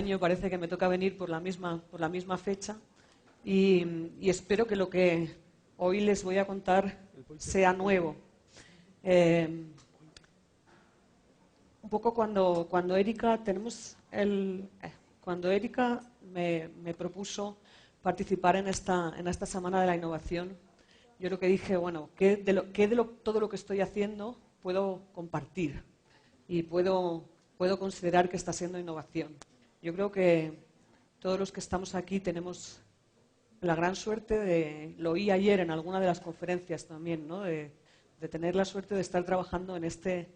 año parece que me toca venir por la misma fecha y espero que lo que hoy les voy a contar sea nuevo. Un poco cuando Erika me propuso participar en esta Semana de la Innovación, yo lo que dije, bueno, ¿qué de todo lo que estoy haciendo puedo compartir y puedo considerar que está siendo innovación? Yo creo que todos los que estamos aquí tenemos la gran suerte lo oí ayer en alguna de las conferencias también, ¿no? de tener la suerte de estar trabajando en este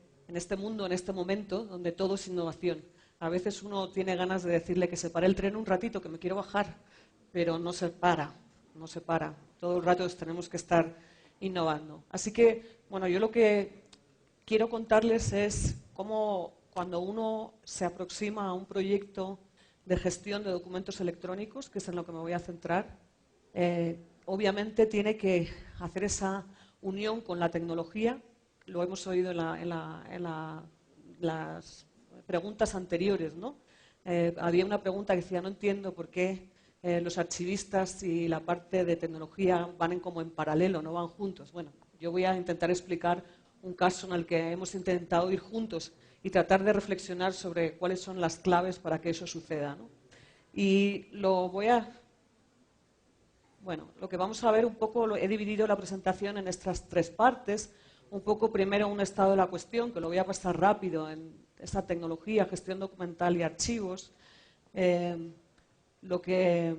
mundo, en este momento, donde todo es innovación. A veces uno tiene ganas de decirle que se pare el tren un ratito, que me quiero bajar, pero no se para. Todo el rato tenemos que estar innovando. Así que, bueno, yo lo que quiero contarles es cómo cuando uno se aproxima a un proyecto de gestión de documentos electrónicos, que es en lo que me voy a centrar, obviamente tiene que hacer esa unión con la tecnología. Lo hemos oído en las preguntas anteriores, ¿no? Había una pregunta que decía, no entiendo por qué los archivistas y la parte de tecnología van como en paralelo, no van juntos. Bueno, yo voy a intentar explicar un caso en el que hemos intentado ir juntos y tratar de reflexionar sobre cuáles son las claves para que eso suceda, ¿no? Y lo que vamos a ver un poco, he dividido la presentación en estas tres partes. Un poco primero un estado de la cuestión, que lo voy a pasar rápido en esa tecnología, gestión documental y archivos. Lo que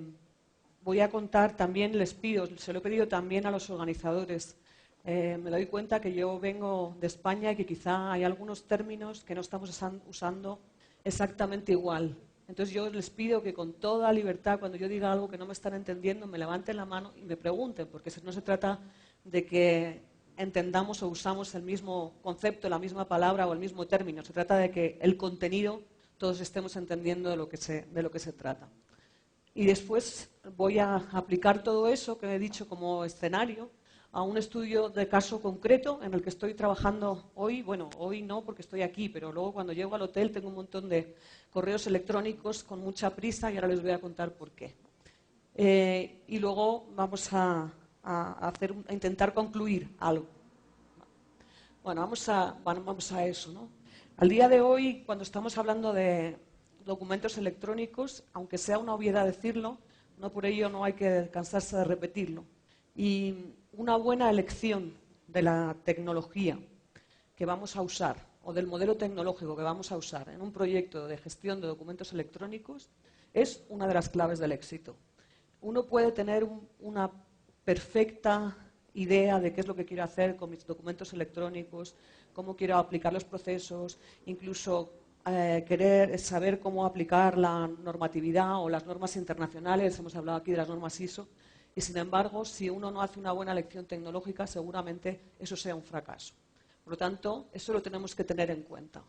voy a contar también se lo he pedido también a los organizadores. Me doy cuenta que yo vengo de España y que quizá hay algunos términos que no estamos usando exactamente igual. Entonces yo les pido que con toda libertad, cuando yo diga algo que no me están entendiendo, me levanten la mano y me pregunten, porque no se trata de que entendamos o usamos el mismo concepto, la misma palabra o el mismo término. Se trata de que el contenido todos estemos entendiendo de lo que se trata. Y después voy a aplicar todo eso que he dicho como escenario a un estudio de caso concreto en el que estoy trabajando hoy. Bueno, hoy no porque estoy aquí, pero luego cuando llego al hotel tengo un montón de correos electrónicos con mucha prisa y ahora les voy a contar por qué. Y luego vamos a intentar concluir algo. Bueno, vamos a eso, ¿no? Al día de hoy, cuando estamos hablando de documentos electrónicos, aunque sea una obviedad decirlo, no por ello no hay que cansarse de repetirlo. Y una buena elección de la tecnología que vamos a usar o del modelo tecnológico que vamos a usar en un proyecto de gestión de documentos electrónicos es una de las claves del éxito. Uno puede tener una perfecta idea de qué es lo que quiero hacer con mis documentos electrónicos, cómo quiero aplicar los procesos, incluso querer saber cómo aplicar la normatividad o las normas internacionales. Hemos hablado aquí de las normas ISO. Y sin embargo, si uno no hace una buena elección tecnológica, seguramente eso sea un fracaso. Por lo tanto, eso lo tenemos que tener en cuenta.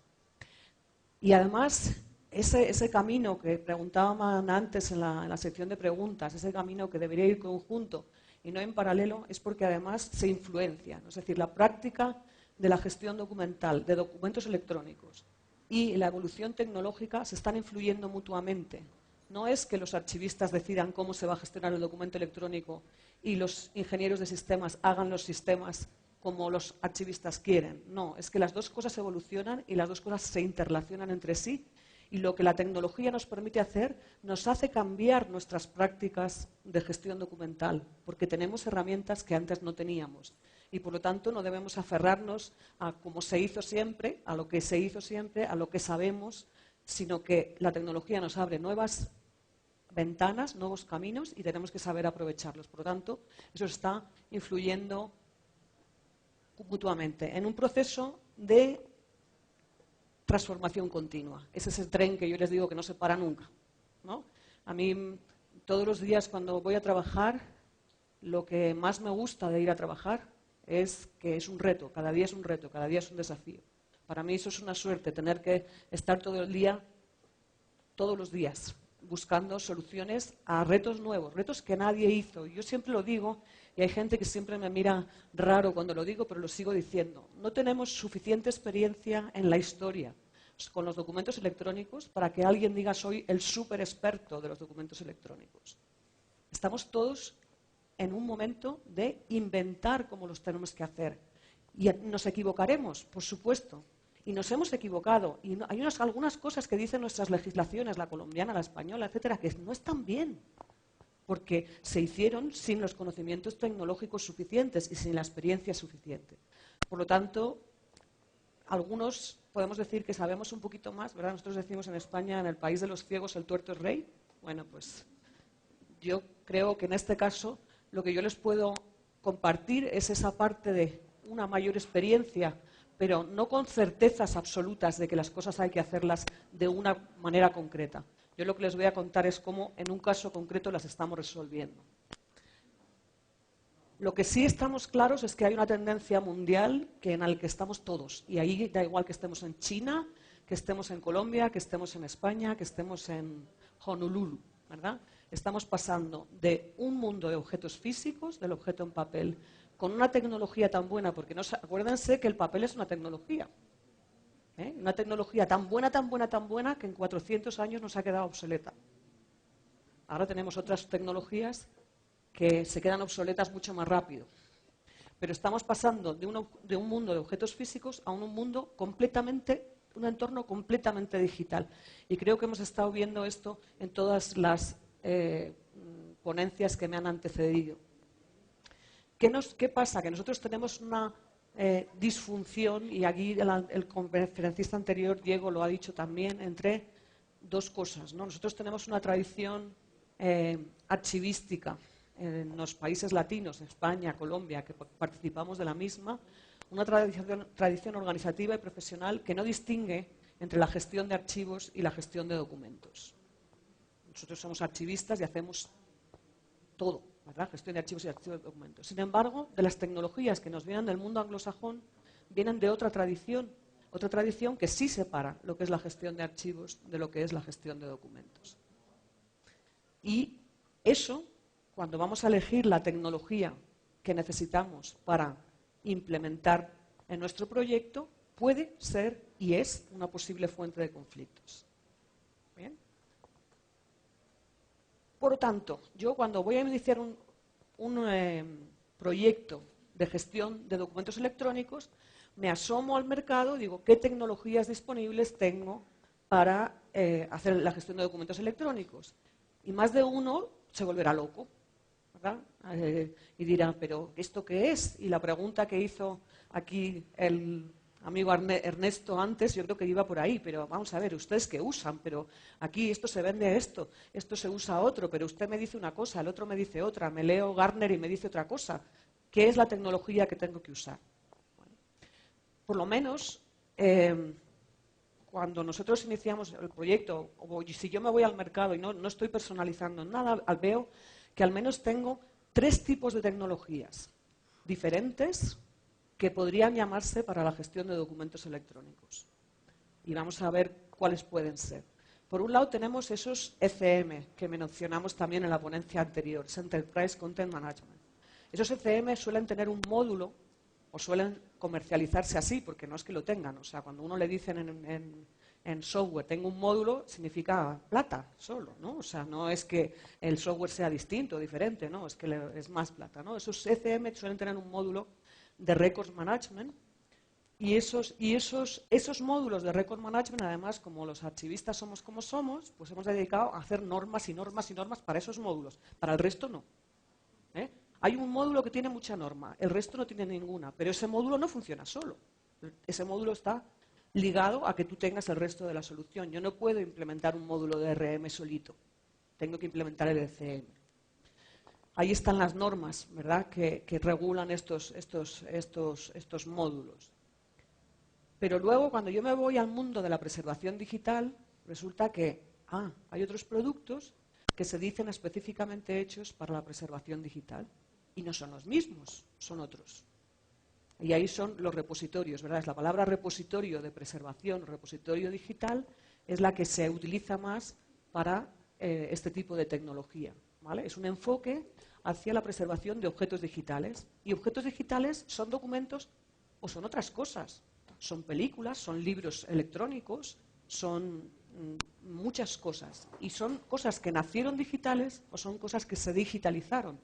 Y además, ese camino que preguntaban antes en la sección de preguntas, ese camino que debería ir conjunto y no en paralelo, es porque además se influencian. Es decir, la práctica de la gestión documental, de documentos electrónicos y la evolución tecnológica se están influyendo mutuamente. No es que los archivistas decidan cómo se va a gestionar el documento electrónico y los ingenieros de sistemas hagan los sistemas como los archivistas quieren. No, es que las dos cosas evolucionan y las dos cosas se interrelacionan entre sí. Y lo que la tecnología nos permite hacer nos hace cambiar nuestras prácticas de gestión documental, porque tenemos herramientas que antes no teníamos. Y por lo tanto no debemos aferrarnos a como se hizo siempre, a lo que se hizo siempre, a lo que sabemos, sino que la tecnología nos abre nuevas ventanas, nuevos caminos y tenemos que saber aprovecharlos. Por lo tanto, eso está influyendo mutuamente en un proceso de transformación continua. Ese es el tren que yo les digo que no se para nunca, ¿no? A mí, todos los días cuando voy a trabajar, lo que más me gusta de ir a trabajar es que es un reto, cada día es un reto, cada día es un desafío. Para mí eso es una suerte, tener que estar todo el día, todos los días, buscando soluciones a retos nuevos, retos que nadie hizo. Yo siempre lo digo y hay gente que siempre me mira raro cuando lo digo, pero lo sigo diciendo. No tenemos suficiente experiencia en la historia con los documentos electrónicos para que alguien diga soy el súper experto de los documentos electrónicos. Estamos todos en un momento de inventar cómo los tenemos que hacer. Y nos equivocaremos, por supuesto. Y nos hemos equivocado. Y hay algunas cosas que dicen nuestras legislaciones, la colombiana, la española, etcétera, que no están bien. Porque se hicieron sin los conocimientos tecnológicos suficientes y sin la experiencia suficiente. Por lo tanto, algunos podemos decir que sabemos un poquito más, ¿verdad? Nosotros decimos en España, en el país de los ciegos, el tuerto es rey. Bueno, pues yo creo que en este caso lo que yo les puedo compartir es esa parte de una mayor experiencia, pero no con certezas absolutas de que las cosas hay que hacerlas de una manera concreta. Yo lo que les voy a contar es cómo en un caso concreto las estamos resolviendo. Lo que sí estamos claros es que hay una tendencia mundial en la que estamos todos. Y ahí da igual que estemos en China, que estemos en Colombia, que estemos en España, que estemos en Honolulu, ¿verdad? Estamos pasando de un mundo de objetos físicos, del objeto en papel, con una tecnología tan buena, porque acuérdense que el papel es una tecnología. Una tecnología tan buena, tan buena, tan buena, que en 400 años nos ha quedado obsoleta. Ahora tenemos otras tecnologías que se quedan obsoletas mucho más rápido. Pero estamos pasando de un mundo de objetos físicos a un mundo un entorno completamente digital. Y creo que hemos estado viendo esto en todas las ponencias que me han antecedido. ¿Qué pasa? Que nosotros tenemos una disfunción, y aquí el conferencista anterior, Diego, lo ha dicho también, entre dos cosas, ¿no? Nosotros tenemos una tradición archivística en los países latinos, España, Colombia, que participamos de la misma, una tradición organizativa y profesional que no distingue entre la gestión de archivos y la gestión de documentos. Nosotros somos archivistas y hacemos todo, ¿verdad? Gestión de archivos y archivos de documentos. Sin embargo, de las tecnologías que nos vienen del mundo anglosajón, vienen de otra tradición que sí separa lo que es la gestión de archivos de lo que es la gestión de documentos. Y eso, cuando vamos a elegir la tecnología que necesitamos para implementar en nuestro proyecto, puede ser y es una posible fuente de conflictos. ¿Bien? Por lo tanto, yo cuando voy a iniciar un proyecto de gestión de documentos electrónicos, me asomo al mercado y digo, ¿qué tecnologías disponibles tengo para hacer la gestión de documentos electrónicos? Y más de uno se volverá loco, ¿verdad? Y dirá, ¿pero esto qué es? Y la pregunta que hizo aquí el amigo Ernesto antes, yo creo que iba por ahí, pero vamos a ver, ¿ustedes qué usan? Pero aquí esto se vende esto se usa otro, pero usted me dice una cosa, el otro me dice otra, me leo Gartner y me dice otra cosa. ¿Qué es la tecnología que tengo que usar? Bueno, por lo menos, cuando nosotros iniciamos el proyecto, o si yo me voy al mercado y no estoy personalizando nada, veo que al menos tengo 3 tipos de tecnologías diferentes que podrían llamarse para la gestión de documentos electrónicos. Y vamos a ver cuáles pueden ser. Por un lado tenemos esos ECM, que mencionamos también en la ponencia anterior, Enterprise Content Management. Esos ECM suelen tener un módulo, o suelen comercializarse así, porque no es que lo tengan. O sea, cuando uno le dicen en software, tengo un módulo, significa plata solo, ¿no? O sea, no es que el software sea distinto o diferente, ¿no? Es que es más plata, ¿no? Esos ECM suelen tener un módulo de Records Management y esos módulos de Record Management, además, como los archivistas somos como somos, pues hemos dedicado a hacer normas y normas y normas para esos módulos. Para el resto no. Hay un módulo que tiene mucha norma, el resto no tiene ninguna, pero ese módulo no funciona solo. Ese módulo está ligado a que tú tengas el resto de la solución. Yo no puedo implementar un módulo de RM solito, tengo que implementar el ECM. Ahí están las normas, ¿verdad?, que regulan estos módulos. Pero luego, cuando yo me voy al mundo de la preservación digital, resulta que hay otros productos que se dicen específicamente hechos para la preservación digital. Y no son los mismos, son otros. Y ahí son los repositorios, ¿verdad? Es la palabra repositorio de preservación, repositorio digital, es la que se utiliza más para este tipo de tecnología, ¿vale? Es un enfoque hacia la preservación de objetos digitales. Y objetos digitales son documentos o son otras cosas. Son películas, son libros electrónicos, son muchas cosas. Y son cosas que nacieron digitales o son cosas que se digitalizaron.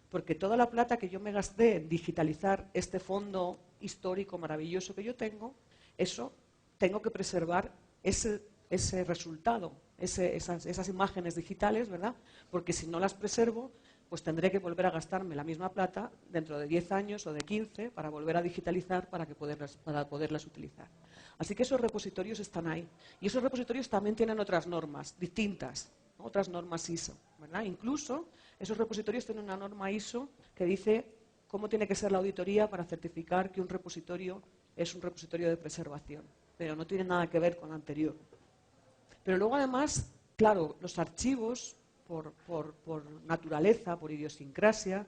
Porque toda la plata que yo me gasté en digitalizar este fondo histórico maravilloso que yo tengo, eso tengo que preservar ese resultado, esas imágenes digitales, ¿verdad? Porque si no las preservo, pues tendré que volver a gastarme la misma plata dentro de 10 años o de 15 para volver a digitalizar para poderlas utilizar. Así que esos repositorios están ahí. Y esos repositorios también tienen otras normas distintas, ¿no? Otras normas ISO, ¿verdad? Incluso esos repositorios tienen una norma ISO que dice cómo tiene que ser la auditoría para certificar que un repositorio es un repositorio de preservación, pero no tiene nada que ver con lo anterior. Pero luego, además, claro, los archivos, por naturaleza, por idiosincrasia,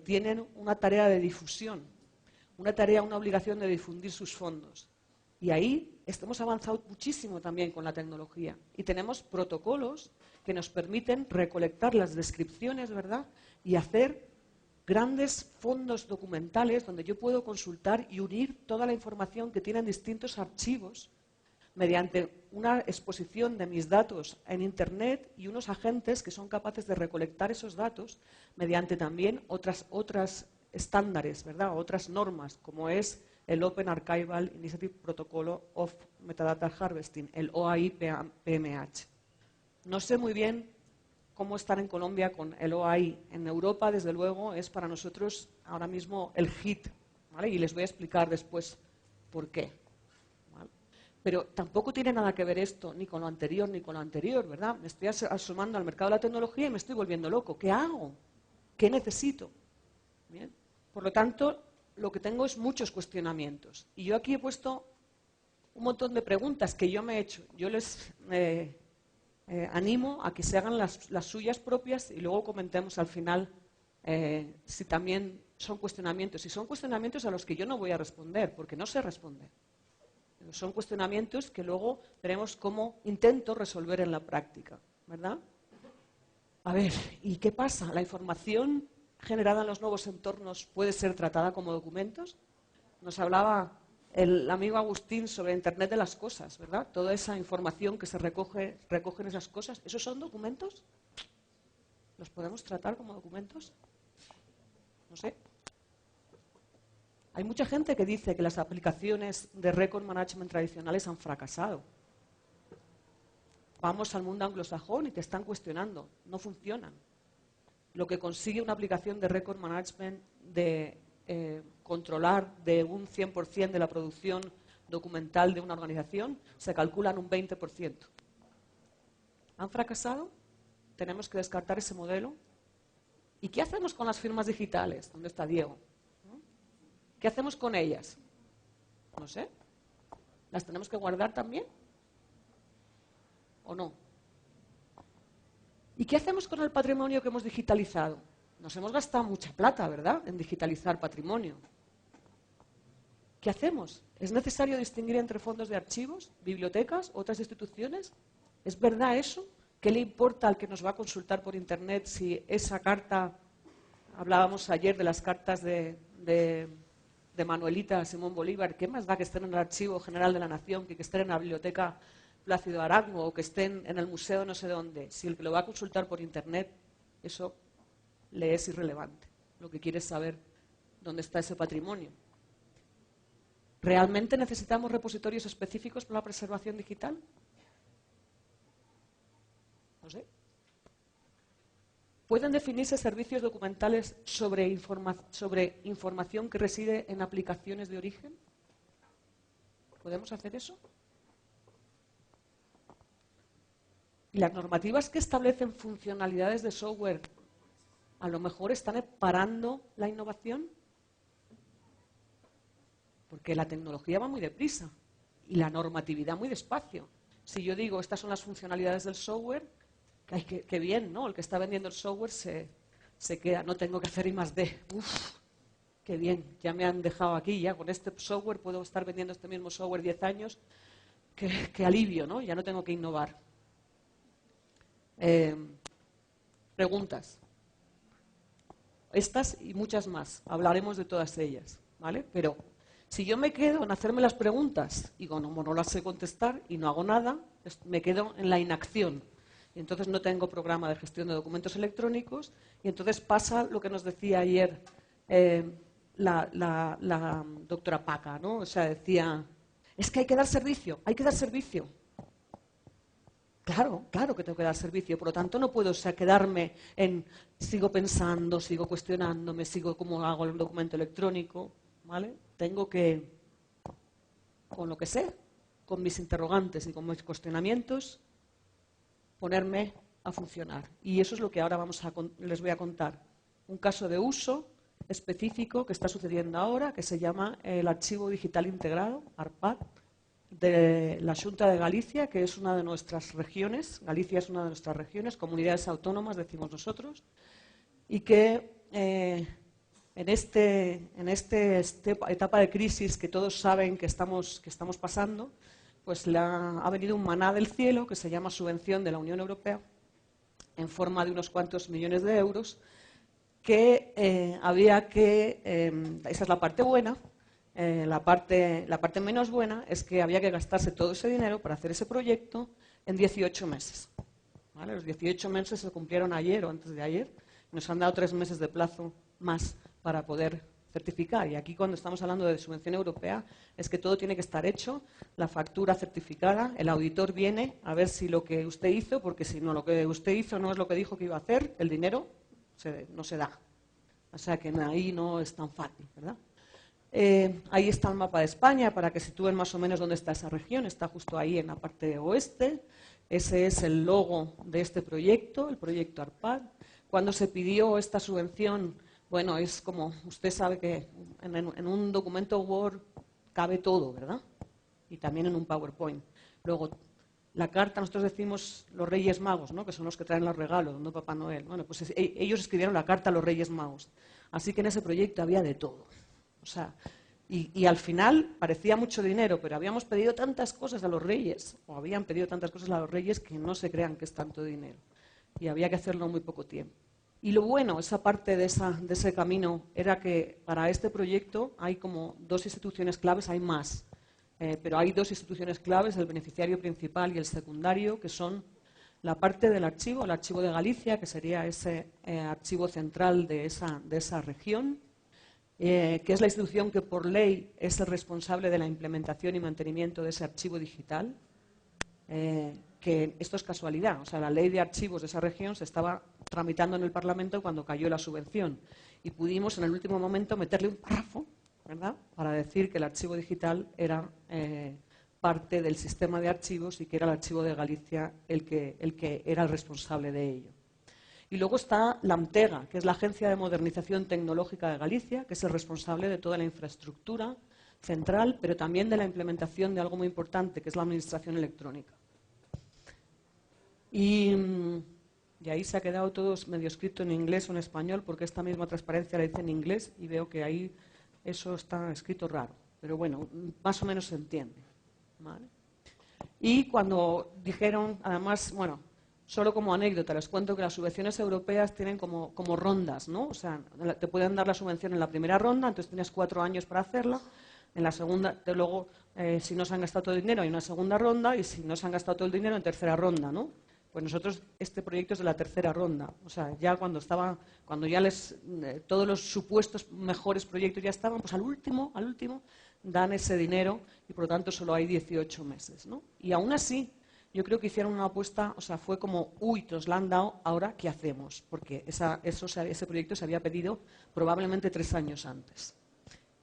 tienen una tarea de difusión, una obligación de difundir sus fondos. Y ahí hemos avanzado muchísimo también con la tecnología. Y tenemos protocolos que nos permiten recolectar las descripciones, ¿verdad? Y hacer grandes fondos documentales donde yo puedo consultar y unir toda la información que tienen distintos archivos mediante una exposición de mis datos en Internet y unos agentes que son capaces de recolectar esos datos mediante también otras estándares, ¿verdad? Otras normas, como es el Open Archival Initiative Protocol of Metadata Harvesting, el OAI-PMH. No sé muy bien cómo están en Colombia con el OAI. En Europa, desde luego, es para nosotros ahora mismo el hit, ¿vale? Y les voy a explicar después por qué. Pero tampoco tiene nada que ver esto ni con lo anterior, ¿verdad? Me estoy asomando al mercado de la tecnología y me estoy volviendo loco. ¿Qué hago? ¿Qué necesito? ¿Bien? Por lo tanto, lo que tengo es muchos cuestionamientos. Y yo aquí he puesto un montón de preguntas que yo me he hecho. Yo les animo a que se hagan las suyas propias y luego comentemos al final si también son cuestionamientos. Y son cuestionamientos a los que yo no voy a responder, porque no sé responder. Son cuestionamientos que luego veremos cómo intento resolver en la práctica, ¿verdad? A ver, ¿y qué pasa? ¿La información generada en los nuevos entornos puede ser tratada como documentos? Nos hablaba el amigo Agustín sobre Internet de las cosas, ¿verdad? Toda esa información que se recoge en esas cosas, ¿esos son documentos? ¿Los podemos tratar como documentos? No sé. Hay mucha gente que dice que las aplicaciones de record management tradicionales han fracasado. Vamos al mundo anglosajón y te están cuestionando. No funcionan. Lo que consigue una aplicación de record management de controlar de un 100% de la producción documental de una organización, se calcula en un 20%. ¿Han fracasado? Tenemos que descartar ese modelo. ¿Y qué hacemos con las firmas digitales? ¿Dónde está Diego? ¿Qué hacemos con ellas? No sé. ¿Las tenemos que guardar también? ¿O no? ¿Y qué hacemos con el patrimonio que hemos digitalizado? Nos hemos gastado mucha plata, ¿verdad?, en digitalizar patrimonio. ¿Qué hacemos? ¿Es necesario distinguir entre fondos de archivos, bibliotecas, otras instituciones? ¿Es verdad eso? ¿Qué le importa al que nos va a consultar por Internet si esa carta, hablábamos ayer de las cartas de Manuelita a Simón Bolívar, ¿qué más da que estén en el Archivo General de la Nación que estén en la Biblioteca Plácido Arango o que estén en el museo no sé dónde? Si el que lo va a consultar por Internet, eso le es irrelevante. Lo que quiere es saber dónde está ese patrimonio. ¿Realmente necesitamos repositorios específicos para la preservación digital? No sé. ¿Pueden definirse servicios documentales sobre información que reside en aplicaciones de origen? ¿Podemos hacer eso? ¿Y las normativas que establecen funcionalidades de software a lo mejor están parando la innovación? Porque la tecnología va muy deprisa y la normatividad muy despacio. Si yo digo, estas son las funcionalidades del software, qué bien, ¿no? El que está vendiendo el software se queda, no tengo que hacer I+D. Uf, qué bien, ya me han dejado aquí, ya con este software puedo estar vendiendo este mismo software 10 años. Qué alivio, ¿no? Ya no tengo que innovar. Preguntas. Estas y muchas más, hablaremos de todas ellas, ¿vale? Pero Si yo me quedo en hacerme las preguntas y como no las sé contestar y no hago nada, me quedo en la inacción. Y entonces no tengo programa de gestión de documentos electrónicos y entonces pasa lo que nos decía ayer la doctora Paca, ¿no? O sea, decía, es que hay que dar servicio, hay que dar servicio. Claro, claro que tengo que dar servicio, por lo tanto no puedo quedarme en sigo pensando, sigo cuestionándome, sigo cómo hago el documento electrónico, ¿vale? Tengo que, con lo que sé, con mis interrogantes y con mis cuestionamientos, ponerme a funcionar. Y eso es lo que ahora les voy a contar. Un caso de uso específico que está sucediendo ahora, que se llama el Archivo Digital Integrado, ARPAD, de la Xunta de Galicia, que es una de nuestras regiones. Galicia es una de nuestras regiones, comunidades autónomas, decimos nosotros, y que en esta etapa de crisis que todos saben que estamos pasando, pues ha venido un maná del cielo que se llama subvención de la Unión Europea en forma de unos cuantos millones de euros que había que, esa es la parte buena, la parte menos buena es que había que gastarse todo ese dinero para hacer ese proyecto en 18 meses. ¿Vale? Los 18 meses se cumplieron ayer o antes de ayer. Nos han dado 3 meses de plazo más para poder certificar. Y aquí cuando estamos hablando de subvención europea es que todo tiene que estar hecho, la factura certificada, el auditor viene a ver si lo que usted hizo, porque si no lo que usted hizo no es lo que dijo que iba a hacer, el dinero no se da. O sea que ahí no es tan fácil, ¿verdad? Ahí está el mapa de España para que sitúen más o menos dónde está esa región. Está justo ahí en la parte oeste. Ese es el logo de este proyecto, el proyecto ARPAD. Cuando se pidió esta subvención, bueno, es como, usted sabe que en un documento Word cabe todo, ¿verdad? Y también en un PowerPoint. Luego, la carta, nosotros decimos los Reyes Magos, ¿no? Que son los que traen los regalos, no Papá Noel. Bueno, pues ellos escribieron la carta a los Reyes Magos. Así que en ese proyecto había de todo. O sea, y al final parecía mucho dinero, pero habíamos pedido tantas cosas a los reyes, o habían pedido tantas cosas a los reyes que no se crean que es tanto dinero. Y había que hacerlo en muy poco tiempo. Y lo bueno, esa parte de ese camino, era que para este proyecto hay como 2 instituciones claves, hay más, pero hay 2 instituciones claves, el beneficiario principal y el secundario, que son la parte del archivo, el archivo de Galicia, que sería ese archivo central de esa región, que es la institución que por ley es el responsable de la implementación y mantenimiento de ese archivo digital, que esto es casualidad, o sea, la ley de archivos de esa región se estaba tramitando en el Parlamento cuando cayó la subvención y pudimos en el último momento meterle un párrafo, ¿verdad?, para decir que el archivo digital era parte del sistema de archivos y que era el archivo de Galicia el que era el responsable de ello. Y luego está la AMTEGA, que es la Agencia de Modernización Tecnológica de Galicia, que es el responsable de toda la infraestructura central, pero también de la implementación de algo muy importante, que es la administración electrónica. Y ahí se ha quedado todo medio escrito en inglés o en español, porque esta misma transparencia la hice en inglés y veo que ahí eso está escrito raro. Pero bueno, más o menos se entiende, ¿vale? Y cuando dijeron, además, bueno, solo como anécdota, les cuento que las subvenciones europeas tienen como rondas, ¿no? O sea, te pueden dar la subvención en la primera ronda, entonces tienes 4 años para hacerla. En la segunda, luego, si no se han gastado todo el dinero, hay una segunda ronda, y si no se han gastado todo el dinero, en tercera ronda, ¿no? Pues nosotros, este proyecto es de la tercera ronda. O sea, ya cuando ya todos los supuestos mejores proyectos ya estaban, pues al último, dan ese dinero y por lo tanto solo hay 18 meses, ¿no? Y aún así, yo creo que hicieron una apuesta, o sea, fue como, uy, nos la han dado, ahora, ¿qué hacemos? Porque ese proyecto se había pedido probablemente 3 años antes.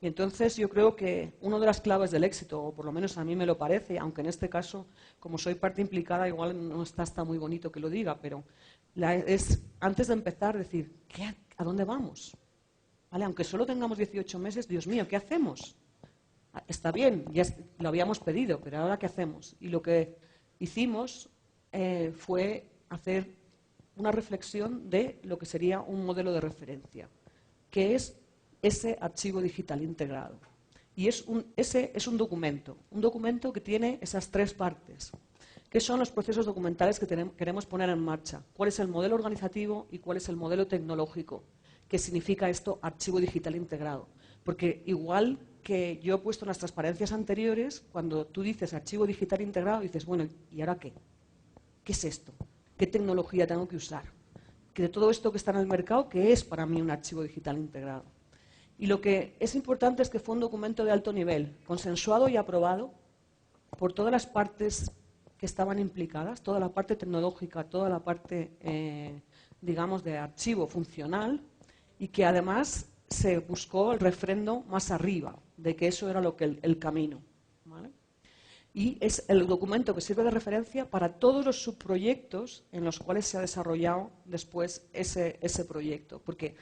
Y entonces yo creo que una de las claves del éxito, o por lo menos a mí me lo parece, aunque en este caso, como soy parte implicada, igual no está muy bonito que lo diga, pero es antes de empezar decir, ¿a dónde vamos? ¿Vale? Aunque solo tengamos 18 meses, Dios mío, ¿qué hacemos? Está bien, ya lo habíamos pedido, pero ahora ¿qué hacemos? Y lo que hicimos fue hacer una reflexión de lo que sería un modelo de referencia, que es ese archivo digital integrado. Y ese es un documento que tiene esas 3 partes, que son los procesos documentales que queremos poner en marcha. ¿Cuál es el modelo organizativo y cuál es el modelo tecnológico? ¿Qué significa esto, archivo digital integrado? Porque igual que yo he puesto en las transparencias anteriores, cuando tú dices archivo digital integrado, dices, bueno, ¿y ahora qué? ¿Qué es esto? ¿Qué tecnología tengo que usar? Que de todo esto que está en el mercado, ¿qué es para mí un archivo digital integrado? Y lo que es importante es que fue un documento de alto nivel, consensuado y aprobado por todas las partes que estaban implicadas, toda la parte tecnológica, toda la parte, digamos, de archivo funcional, y que además se buscó el refrendo más arriba, de que eso era lo que el camino, ¿vale? Y es el documento que sirve de referencia para todos los subproyectos en los cuales se ha desarrollado después ese proyecto. Porque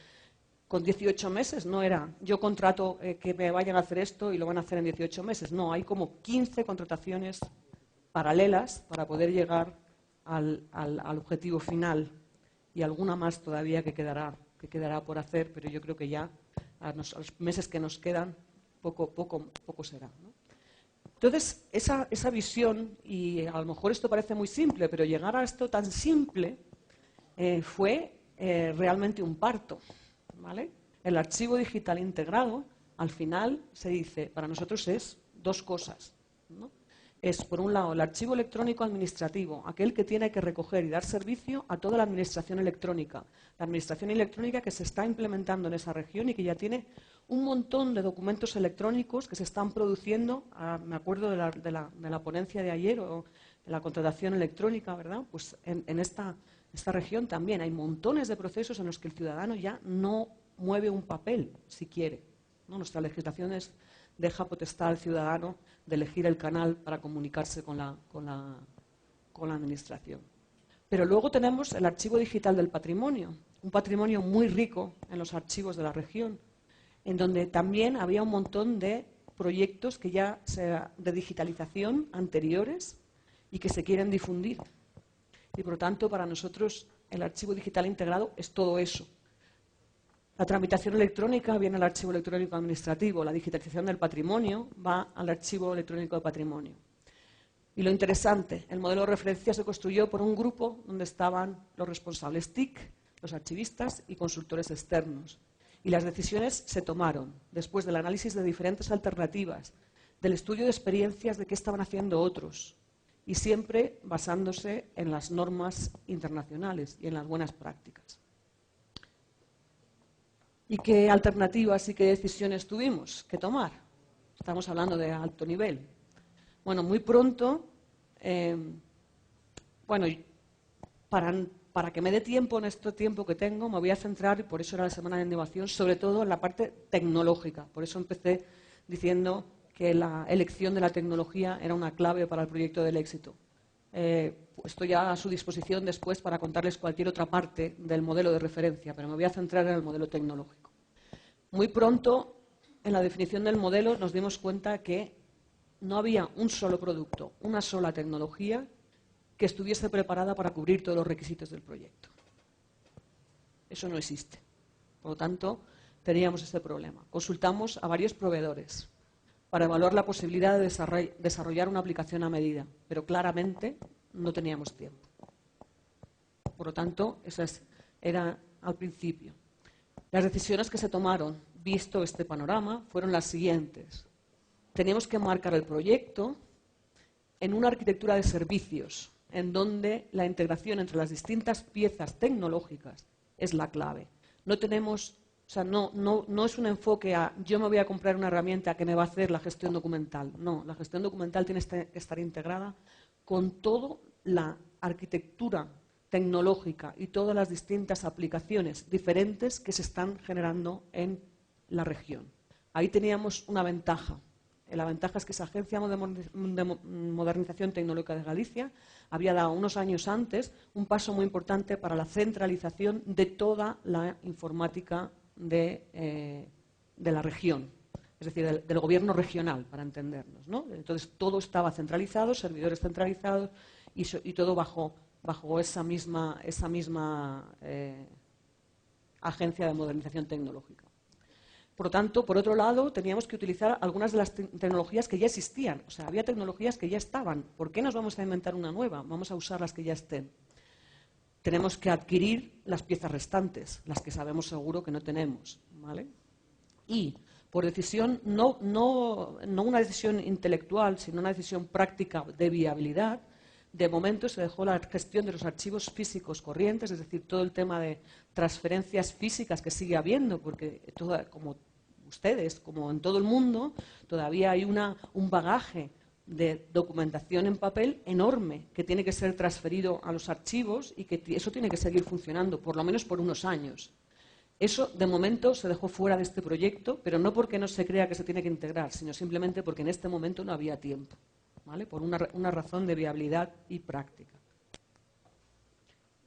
con 18 meses no era, yo contrato que me vayan a hacer esto y lo van a hacer en 18 meses. No, hay como 15 contrataciones paralelas para poder llegar al objetivo final, y alguna más todavía que quedará por hacer, pero yo creo que ya a los meses que nos quedan poco será, ¿no? Entonces, esa visión, y a lo mejor esto parece muy simple, pero llegar a esto tan simple fue realmente un parto, ¿vale? El archivo digital integrado, al final, se dice, para nosotros es dos cosas, ¿no? Es, por un lado, el archivo electrónico administrativo, aquel que tiene que recoger y dar servicio a toda la administración electrónica. La administración electrónica que se está implementando en esa región y que ya tiene un montón de documentos electrónicos que se están produciendo. Me acuerdo de la ponencia de ayer, o de la contratación electrónica, ¿verdad? Pues en esta región también hay montones de procesos en los que el ciudadano ya no mueve un papel, si quiere, ¿no? Nuestra legislación deja potestad al ciudadano de elegir el canal para comunicarse con la administración. Pero luego tenemos el archivo digital del patrimonio, un patrimonio muy rico en los archivos de la región, en donde también había un montón de proyectos que ya de digitalización anteriores y que se quieren difundir. Y por lo tanto, para nosotros, el archivo digital integrado es todo eso. La tramitación electrónica viene al archivo electrónico administrativo, la digitalización del patrimonio va al archivo electrónico de patrimonio. Y lo interesante, el modelo de referencia se construyó por un grupo donde estaban los responsables TIC, los archivistas y consultores externos. Y las decisiones se tomaron después del análisis de diferentes alternativas, del estudio de experiencias de qué estaban haciendo otros, y siempre basándose en las normas internacionales y en las buenas prácticas. ¿Y qué alternativas y qué decisiones tuvimos que tomar? Estamos hablando de alto nivel. Bueno, muy pronto, para que me dé tiempo en este tiempo que tengo, me voy a centrar, y por eso era la Semana de Innovación, sobre todo en la parte tecnológica. Por eso empecé diciendo que la elección de la tecnología era una clave para el proyecto del éxito. Estoy a su disposición después para contarles cualquier otra parte del modelo de referencia, pero me voy a centrar en el modelo tecnológico. Muy pronto, en la definición del modelo, nos dimos cuenta que no había un solo producto, una sola tecnología que estuviese preparada para cubrir todos los requisitos del proyecto. Eso no existe. Por lo tanto, teníamos este problema. Consultamos a varios proveedores para evaluar la posibilidad de desarrollar una aplicación a medida, pero claramente no teníamos tiempo. Por lo tanto, eso era al principio. Las decisiones que se tomaron, visto este panorama, fueron las siguientes. Teníamos que marcar el proyecto en una arquitectura de servicios, en donde la integración entre las distintas piezas tecnológicas es la clave. No tenemos, o sea, no es un enfoque a yo me voy a comprar una herramienta que me va a hacer la gestión documental. No, la gestión documental tiene que estar integrada con toda la arquitectura tecnológica y todas las distintas aplicaciones diferentes que se están generando en la región. Ahí teníamos una ventaja. La ventaja es que esa Agencia de Modernización Tecnológica de Galicia había dado unos años antes un paso muy importante para la centralización de toda la informática de la región, es decir, del gobierno regional, para entendernos, ¿no? Entonces todo estaba centralizado, servidores centralizados y todo bajo esa misma Agencia de Modernización Tecnológica. Por lo tanto, por otro lado, teníamos que utilizar algunas de las tecnologías que ya existían. O sea, había tecnologías que ya estaban. ¿Por qué nos vamos a inventar una nueva? Vamos a usar las que ya estén. Tenemos que adquirir las piezas restantes, las que sabemos seguro que no tenemos, ¿vale? Y por decisión, no una decisión intelectual, sino una decisión práctica de viabilidad. De momento se dejó la gestión de los archivos físicos corrientes, es decir, todo el tema de transferencias físicas que sigue habiendo, porque como ustedes, como en todo el mundo, todavía hay un bagaje de documentación en papel enorme que tiene que ser transferido a los archivos y que eso tiene que seguir funcionando, por lo menos por unos años. Eso, de momento, se dejó fuera de este proyecto, pero no porque no se crea que se tiene que integrar, sino simplemente porque en este momento no había tiempo, ¿vale? Por una razón de viabilidad y práctica.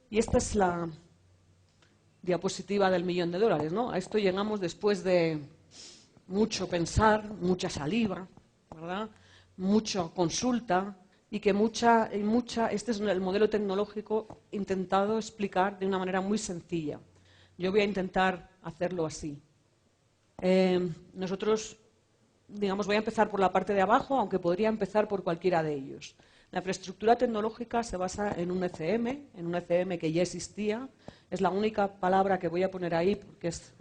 Y esta es la diapositiva del $1.000.000, ¿no? A esto llegamos después de mucho pensar, mucha saliva, ¿verdad? Mucha consulta y que este es el modelo tecnológico intentado explicar de una manera muy sencilla. Yo voy a intentar hacerlo así. Nosotros, digamos, voy a empezar por la parte de abajo, aunque podría empezar por cualquiera de ellos. La infraestructura tecnológica se basa en un ECM que ya existía. Es la única palabra que voy a poner ahí porque es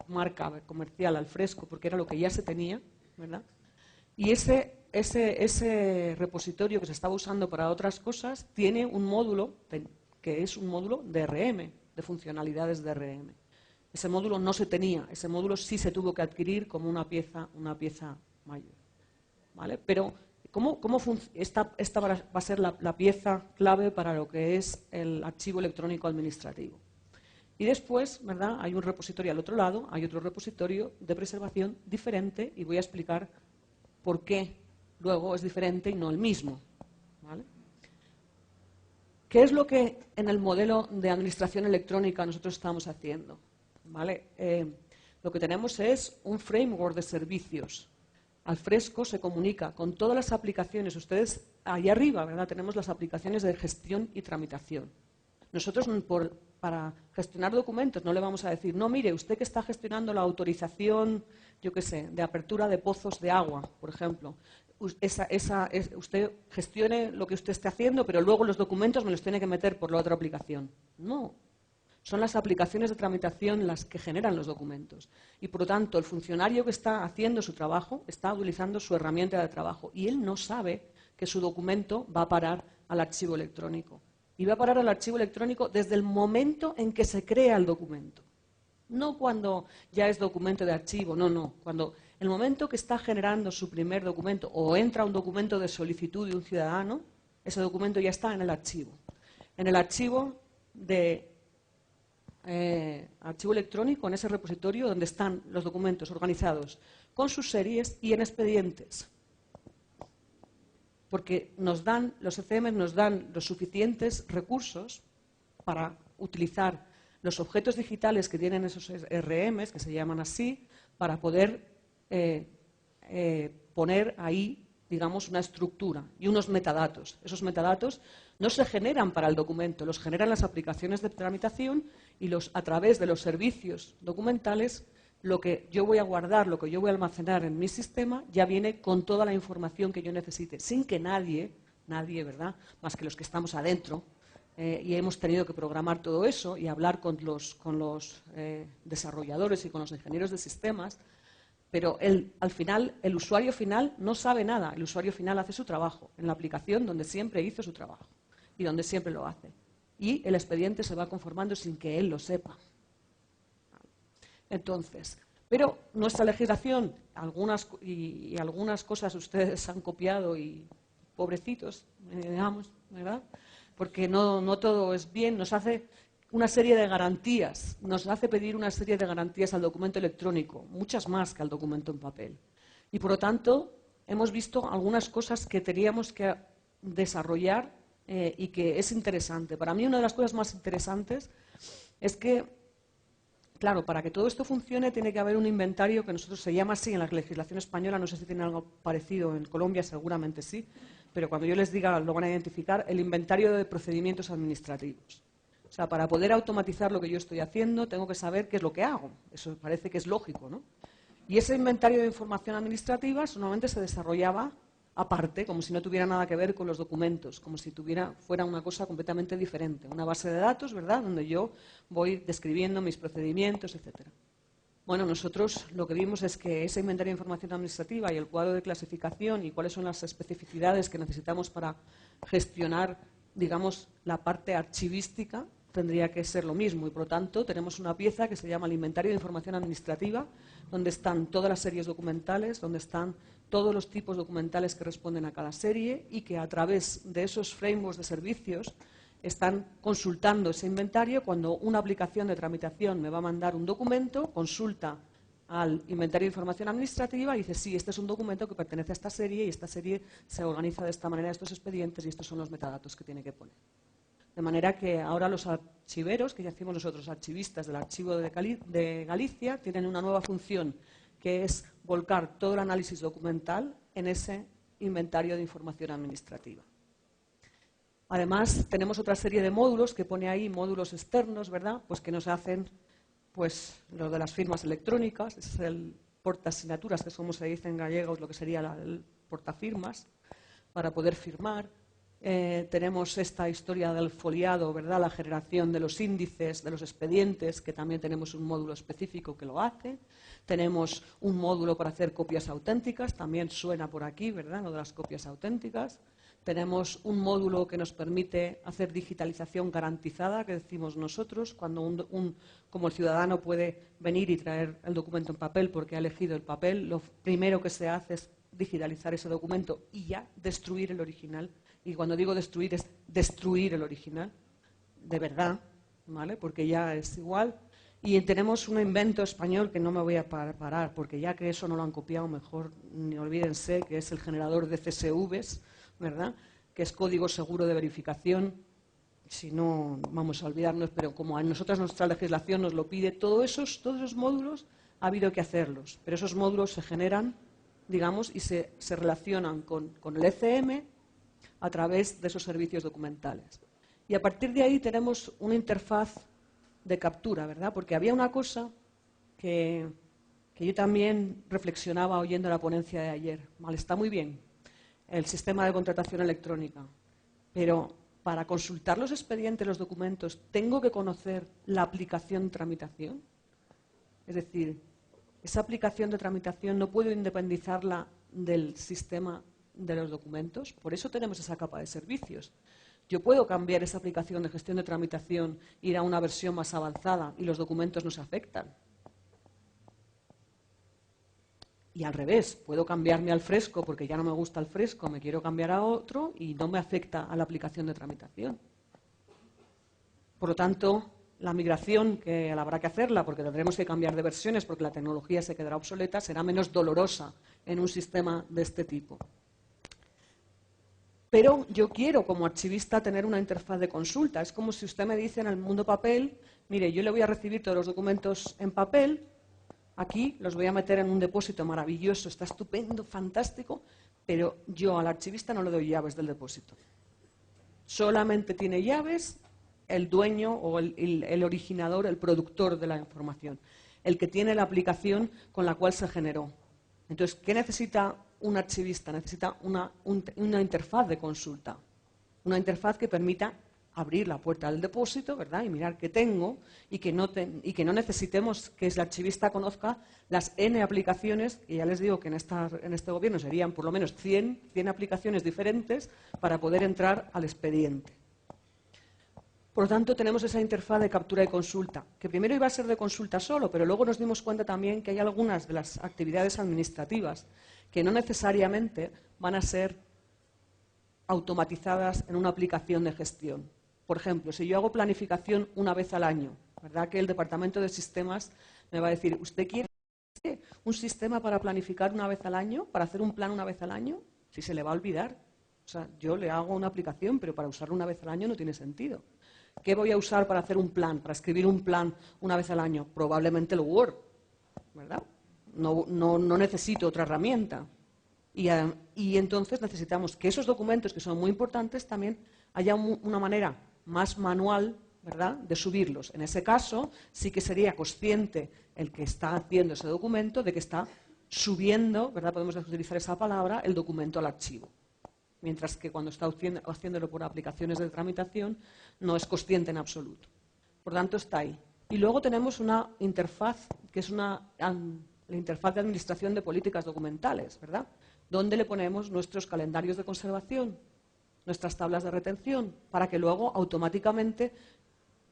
marca comercial al fresco, porque era lo que ya se tenía, ¿verdad? Y ese repositorio que se estaba usando para otras cosas tiene un módulo que es un módulo de DRM, de funcionalidades de DRM. Ese módulo no se tenía, ese módulo sí se tuvo que adquirir como una pieza mayor, ¿vale? Pero esta va a ser la pieza clave para lo que es el archivo electrónico administrativo. Y después, ¿verdad?, hay un repositorio al otro lado, hay otro repositorio de preservación diferente y voy a explicar por qué luego es diferente y no el mismo, ¿vale? ¿Qué es lo que en el modelo de administración electrónica nosotros estamos haciendo? ¿Vale? Lo que tenemos es un framework de servicios. Al fresco se comunica con todas las aplicaciones. Ustedes, ahí arriba, ¿verdad?, tenemos las aplicaciones de gestión y tramitación. Nosotros, para gestionar documentos, no le vamos a decir, no, mire, usted que está gestionando la autorización, yo qué sé, de apertura de pozos de agua, por ejemplo, usted gestione lo que usted esté haciendo, pero luego los documentos me los tiene que meter por la otra aplicación. No. Son las aplicaciones de tramitación las que generan los documentos. Y, por lo tanto, el funcionario que está haciendo su trabajo está utilizando su herramienta de trabajo y él no sabe que su documento va a parar al archivo electrónico. Y va a parar al archivo electrónico desde el momento en que se crea el documento. No cuando ya es documento de archivo, no. Cuando el momento que está generando su primer documento o entra un documento de solicitud de un ciudadano, ese documento ya está en el archivo. En el archivo electrónico, en ese repositorio donde están los documentos organizados con sus series y en expedientes. Porque los ECM nos dan los suficientes recursos para utilizar los objetos digitales que tienen esos RMs, que se llaman así, para poder poner ahí, digamos, una estructura y unos metadatos. Esos metadatos no se generan para el documento, los generan las aplicaciones de tramitación y a través de los servicios documentales, lo que yo voy a guardar, lo que yo voy a almacenar en mi sistema, ya viene con toda la información que yo necesite, sin que nadie, ¿verdad?, más que los que estamos adentro, y hemos tenido que programar todo eso y hablar con los desarrolladores y con los ingenieros de sistemas, pero al final, el usuario final no sabe nada. El usuario final hace su trabajo en la aplicación donde siempre hizo su trabajo y donde siempre lo hace. Y el expediente se va conformando sin que él lo sepa. Entonces, pero nuestra legislación, algunas cosas ustedes han copiado y pobrecitos, digamos, ¿verdad?, porque no todo es bien, nos hace una serie de garantías, nos hace pedir una serie de garantías al documento electrónico, muchas más que al documento en papel. Y por lo tanto, hemos visto algunas cosas que teníamos que desarrollar y que es interesante. Para mí, una de las cosas más interesantes es que, claro, para que todo esto funcione tiene que haber un inventario que nosotros se llama así en la legislación española, no sé si tiene algo parecido en Colombia, seguramente sí, pero cuando yo les diga lo van a identificar, el inventario de procedimientos administrativos. O sea, para poder automatizar lo que yo estoy haciendo, tengo que saber qué es lo que hago. Eso parece que es lógico, ¿no? Y ese inventario de información administrativa normalmente se desarrollaba aparte, como si no tuviera nada que ver con los documentos, como si fuera una cosa completamente diferente. Una base de datos, ¿verdad?, donde yo voy describiendo mis procedimientos, etc. Bueno, nosotros lo que vimos es que ese inventario de información administrativa y el cuadro de clasificación y cuáles son las especificidades que necesitamos para gestionar, digamos, la parte archivística, tendría que ser lo mismo. Y, por lo tanto, tenemos una pieza que se llama el inventario de información administrativa, donde están todas las series documentales, donde están todos los tipos documentales que responden a cada serie y que a través de esos frameworks de servicios están consultando ese inventario. Cuando una aplicación de tramitación me va a mandar un documento, consulta al inventario de información administrativa y dice, sí, este es un documento que pertenece a esta serie y esta serie se organiza de esta manera, estos expedientes y estos son los metadatos que tiene que poner. De manera que ahora los archiveros, que ya hacemos nosotros archivistas del Archivo de Galicia, tienen una nueva función, que es volcar todo el análisis documental en ese inventario de información administrativa. Además, tenemos otra serie de módulos que pone ahí, módulos externos, ¿verdad? Pues que nos hacen, pues, lo de las firmas electrónicas, ese es el portaasignaturas, que es como se dice en gallego, lo que sería el portafirmas, para poder firmar. Tenemos esta historia del foliado, ¿verdad? La generación de los índices, de los expedientes, que también tenemos un módulo específico que lo hace. Tenemos un módulo para hacer copias auténticas, también suena por aquí, ¿verdad? Lo de las copias auténticas. Tenemos un módulo que nos permite hacer digitalización garantizada, que decimos nosotros, cuando como el ciudadano puede venir y traer el documento en papel porque ha elegido el papel, lo primero que se hace es digitalizar ese documento y ya destruir el original. Y cuando digo destruir, es destruir el original, de verdad, ¿vale? Porque ya es igual. Y tenemos un invento español que no me voy a parar, porque ya que eso no lo han copiado, mejor ni olvídense, que es el generador de CSVs, ¿verdad? Que es código seguro de verificación. Si no, vamos a olvidarnos, pero como a nosotros nuestra legislación nos lo pide, todos esos módulos ha habido que hacerlos. Pero esos módulos se generan, digamos, y se relacionan con el ECM a través de esos servicios documentales. Y a partir de ahí tenemos una interfaz de captura, ¿verdad? Porque había una cosa que yo también reflexionaba oyendo la ponencia de ayer. Vale, está muy bien el sistema de contratación electrónica, pero para consultar los expedientes, los documentos, ¿tengo que conocer la aplicación de tramitación? Es decir, esa aplicación de tramitación no puedo independizarla del sistema de los documentos. Por eso tenemos esa capa de servicios. Yo puedo cambiar esa aplicación de gestión de tramitación, ir a una versión más avanzada y los documentos no se afectan. Y al revés, puedo cambiarme al fresco porque ya no me gusta el fresco, me quiero cambiar a otro y no me afecta a la aplicación de tramitación. Por lo tanto, la migración, que habrá que hacerla porque tendremos que cambiar de versiones porque la tecnología se quedará obsoleta, será menos dolorosa en un sistema de este tipo. Pero yo quiero, como archivista, tener una interfaz de consulta. Es como si usted me dice en el mundo papel, mire, yo le voy a recibir todos los documentos en papel, aquí los voy a meter en un depósito maravilloso, está estupendo, fantástico, pero yo al archivista no le doy llaves del depósito. Solamente tiene llaves el dueño o el originador, el productor de la información, el que tiene la aplicación con la cual se generó. Entonces, ¿qué necesita un archivista? Necesita una interfaz de consulta, una interfaz que permita abrir la puerta del depósito, ¿verdad? Y mirar qué tengo y que no necesitemos que el archivista conozca las N aplicaciones, que ya les digo que en este gobierno serían por lo menos 100 aplicaciones diferentes para poder entrar al expediente. Por lo tanto, tenemos esa interfaz de captura y consulta, que primero iba a ser de consulta solo, pero luego nos dimos cuenta también que hay algunas de las actividades administrativas que no necesariamente van a ser automatizadas en una aplicación de gestión. Por ejemplo, si yo hago planificación una vez al año, ¿verdad? Que el Departamento de Sistemas me va a decir, ¿usted quiere un sistema para planificar una vez al año, para hacer un plan una vez al año? Si se le va a olvidar. O sea, yo le hago una aplicación, pero para usarla una vez al año no tiene sentido. ¿Qué voy a usar para hacer un plan, para escribir un plan una vez al año? Probablemente el Word, ¿verdad? No necesito otra herramienta. Y entonces necesitamos que esos documentos, que son muy importantes, también haya una manera más manual, ¿verdad?, de subirlos. En ese caso, sí que sería consciente el que está haciendo ese documento de que está subiendo, ¿verdad?, podemos utilizar esa palabra, el documento al archivo. Mientras que cuando está haciéndolo por aplicaciones de tramitación no es consciente en absoluto. Por tanto, está ahí. Y luego tenemos una interfaz, que es la interfaz de administración de políticas documentales, ¿verdad? Donde le ponemos nuestros calendarios de conservación, nuestras tablas de retención, para que luego automáticamente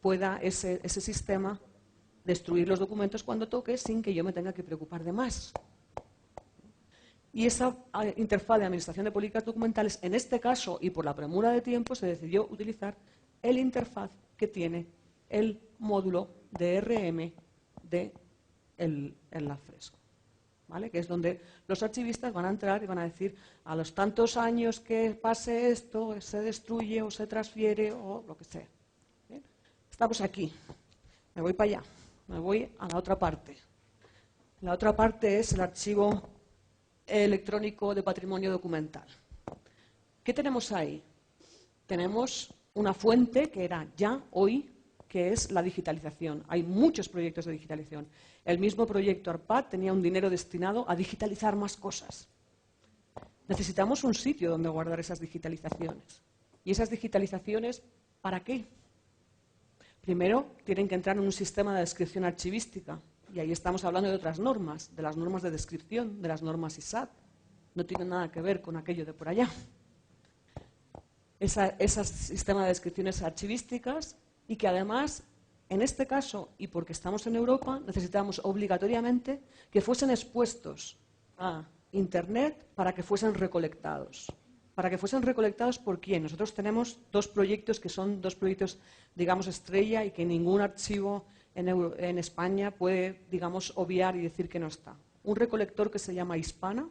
pueda ese sistema destruir los documentos cuando toque sin que yo me tenga que preocupar de más. Y esa interfaz de administración de políticas documentales, en este caso, y por la premura de tiempo, se decidió utilizar el interfaz que tiene el módulo DRM del Alfresco, ¿vale? Que es donde los archivistas van a entrar y van a decir, a los tantos años que pase esto, se destruye o se transfiere o lo que sea. ¿Bien? Estamos aquí. Me voy para allá. Me voy a la otra parte. La otra parte es el archivo electrónico de patrimonio documental. ¿Qué tenemos ahí? Tenemos una fuente que era ya hoy, que es la digitalización. Hay muchos proyectos de digitalización. El mismo proyecto ARPAD tenía un dinero destinado a digitalizar más cosas. Necesitamos un sitio donde guardar esas digitalizaciones. ¿Y esas digitalizaciones para qué? Primero, tienen que entrar en un sistema de descripción archivística. Y ahí estamos hablando de otras normas, de las normas de descripción, de las normas ISAT. No tiene nada que ver con aquello de por allá. Ese sistema de descripciones archivísticas y que además, en este caso, y porque estamos en Europa, necesitamos obligatoriamente que fuesen expuestos a Internet para que fuesen recolectados. Para que fuesen recolectados, ¿por quién? Nosotros tenemos dos proyectos que son dos proyectos, digamos, estrella y que ningún archivo en España puede, digamos, obviar y decir que no está. Un recolector que se llama Hispana,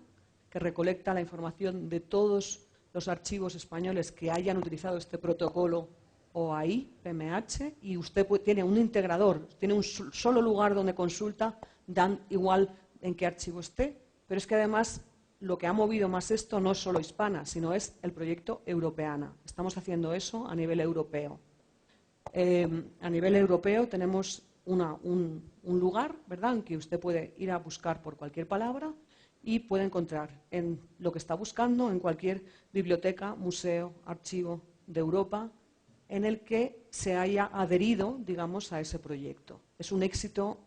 que recolecta la información de todos los archivos españoles que hayan utilizado este protocolo OAI, PMH, y usted tiene un integrador, tiene un solo lugar donde consulta, dan igual en qué archivo esté, pero es que además lo que ha movido más esto no es solo Hispana, sino es el proyecto Europeana. Estamos haciendo eso a nivel europeo. A nivel europeo tenemos un lugar, ¿verdad?, en que usted puede ir a buscar por cualquier palabra y puede encontrar en lo que está buscando en cualquier biblioteca, museo, archivo de Europa en el que se haya adherido, digamos, a ese proyecto. Es un éxito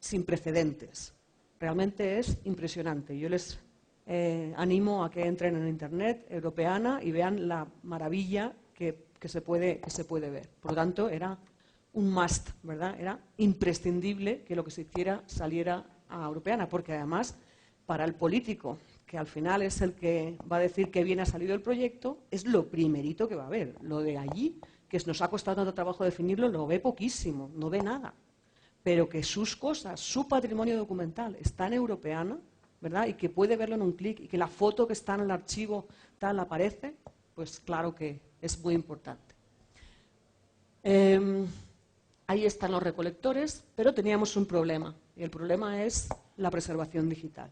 sin precedentes. Realmente es impresionante. Yo les animo a que entren en Internet Europeana y vean la maravilla que se puede ver. Por lo tanto, era un must, ¿verdad? Era imprescindible que lo que se hiciera saliera a Europeana, porque además, para el político, que al final es el que va a decir que bien ha salido el proyecto, es lo primerito que va a ver. Lo de allí, que nos ha costado tanto trabajo definirlo, lo ve poquísimo, no ve nada. Pero que sus cosas, su patrimonio documental está en Europeana, ¿verdad?, y que puede verlo en un clic y que la foto que está en el archivo tal aparece, pues claro que es muy importante. Ahí están los recolectores, pero teníamos un problema, y el problema es la preservación digital.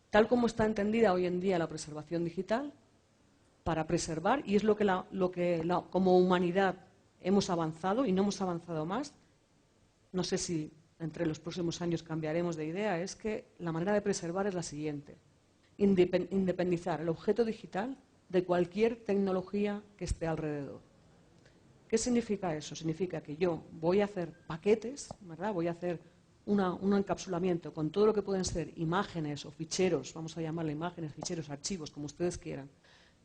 Tal como está entendida hoy en día la preservación digital, para preservar, y es lo que como humanidad hemos avanzado y no hemos avanzado más, no sé si entre los próximos años cambiaremos de idea, es que la manera de preservar es la siguiente: independizar el objeto digital de cualquier tecnología que esté alrededor. ¿Qué significa eso? Significa que yo voy a hacer paquetes, ¿verdad? Voy a hacer un encapsulamiento con todo lo que pueden ser imágenes o ficheros, vamos a llamarle imágenes, ficheros, archivos, como ustedes quieran,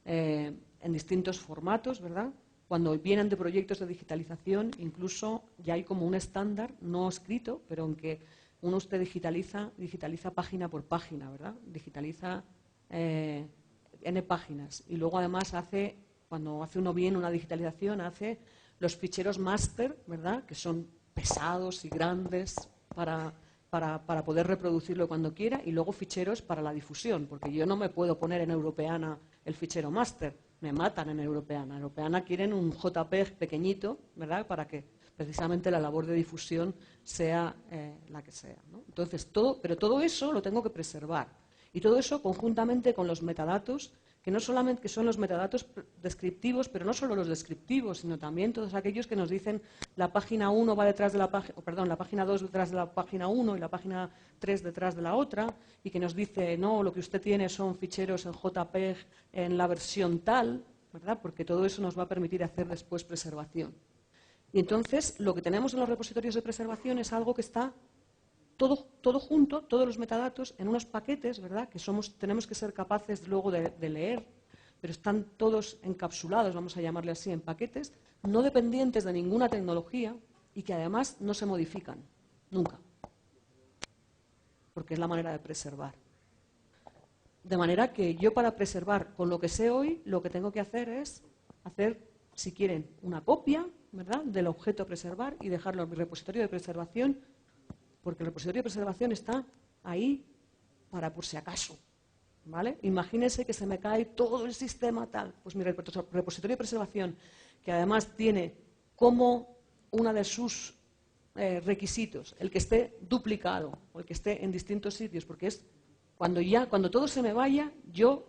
en distintos formatos, ¿verdad? Cuando vienen de proyectos de digitalización, incluso ya hay como un estándar, no escrito, pero en que usted digitaliza página por página, ¿verdad? Digitaliza N páginas. Y luego además cuando hace uno bien una digitalización, hace los ficheros máster, ¿verdad?, que son pesados y grandes para poder reproducirlo cuando quiera, y luego ficheros para la difusión, porque yo no me puedo poner en Europeana el fichero máster, me matan en Europeana. En Europeana quieren un JPEG pequeñito, ¿verdad?, para que precisamente la labor de difusión sea la que sea, ¿no? Entonces, pero todo eso lo tengo que preservar. Y todo eso conjuntamente con los metadatos, que no solamente que son los metadatos descriptivos, pero no solo los descriptivos, sino también todos aquellos que nos dicen la página 1 va detrás de la página, perdón, la página 2 detrás de la página 1 y la página 3 detrás de la otra, y que nos dice, no, lo que usted tiene son ficheros en JPEG en la versión tal, ¿verdad?, porque todo eso nos va a permitir hacer después preservación. Y entonces lo que tenemos en los repositorios de preservación es algo que está todo junto, todos los metadatos, en unos paquetes, ¿verdad? Que tenemos que ser capaces luego de leer, pero están todos encapsulados, vamos a llamarle así, en paquetes, no dependientes de ninguna tecnología y que además no se modifican, nunca, porque es la manera de preservar. De manera que yo, para preservar con lo que sé hoy, lo que tengo que hacer es hacer, si quieren, una copia, ¿verdad?, del objeto a preservar y dejarlo en mi repositorio de preservación, porque el repositorio de preservación está ahí para por si acaso, ¿vale? Imagínense que se me cae todo el sistema tal. Pues mi repositorio de preservación, que además tiene como una de sus requisitos el que esté duplicado o el que esté en distintos sitios, porque es cuando todo se me vaya,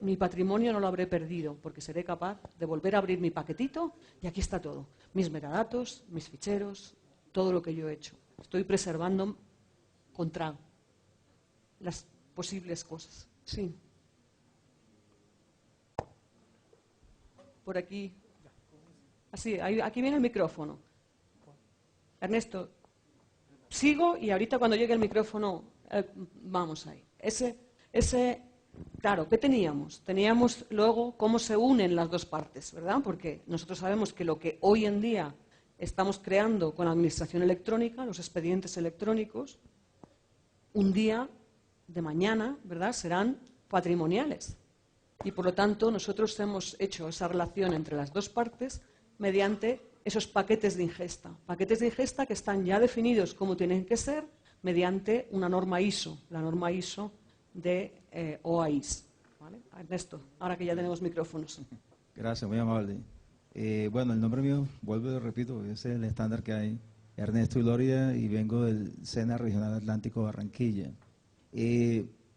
mi patrimonio no lo habré perdido, porque seré capaz de volver a abrir mi paquetito y aquí está todo. Mis metadatos, mis ficheros, todo lo que yo he hecho. Estoy preservando contra las posibles cosas. Sí. Por aquí. Así, aquí viene el micrófono. Ernesto, sigo y ahorita cuando llegue el micrófono, vamos ahí. Claro, ¿qué teníamos? Teníamos luego cómo se unen las dos partes, ¿verdad? Porque nosotros sabemos que lo que hoy en día estamos creando con la administración electrónica, los expedientes electrónicos, un día de mañana, ¿verdad?, serán patrimoniales. Y por lo tanto nosotros hemos hecho esa relación entre las dos partes mediante esos paquetes de ingesta que están ya definidos como tienen que ser mediante una norma ISO, la norma ISO de OAIS. ¿Vale? Ernesto, ahora que ya tenemos micrófonos. Gracias, muy amable. Bueno, el nombre mío, vuelvo y repito, es el estándar que hay, Ernesto Iloria, y vengo del SENA Regional Atlántico Barranquilla.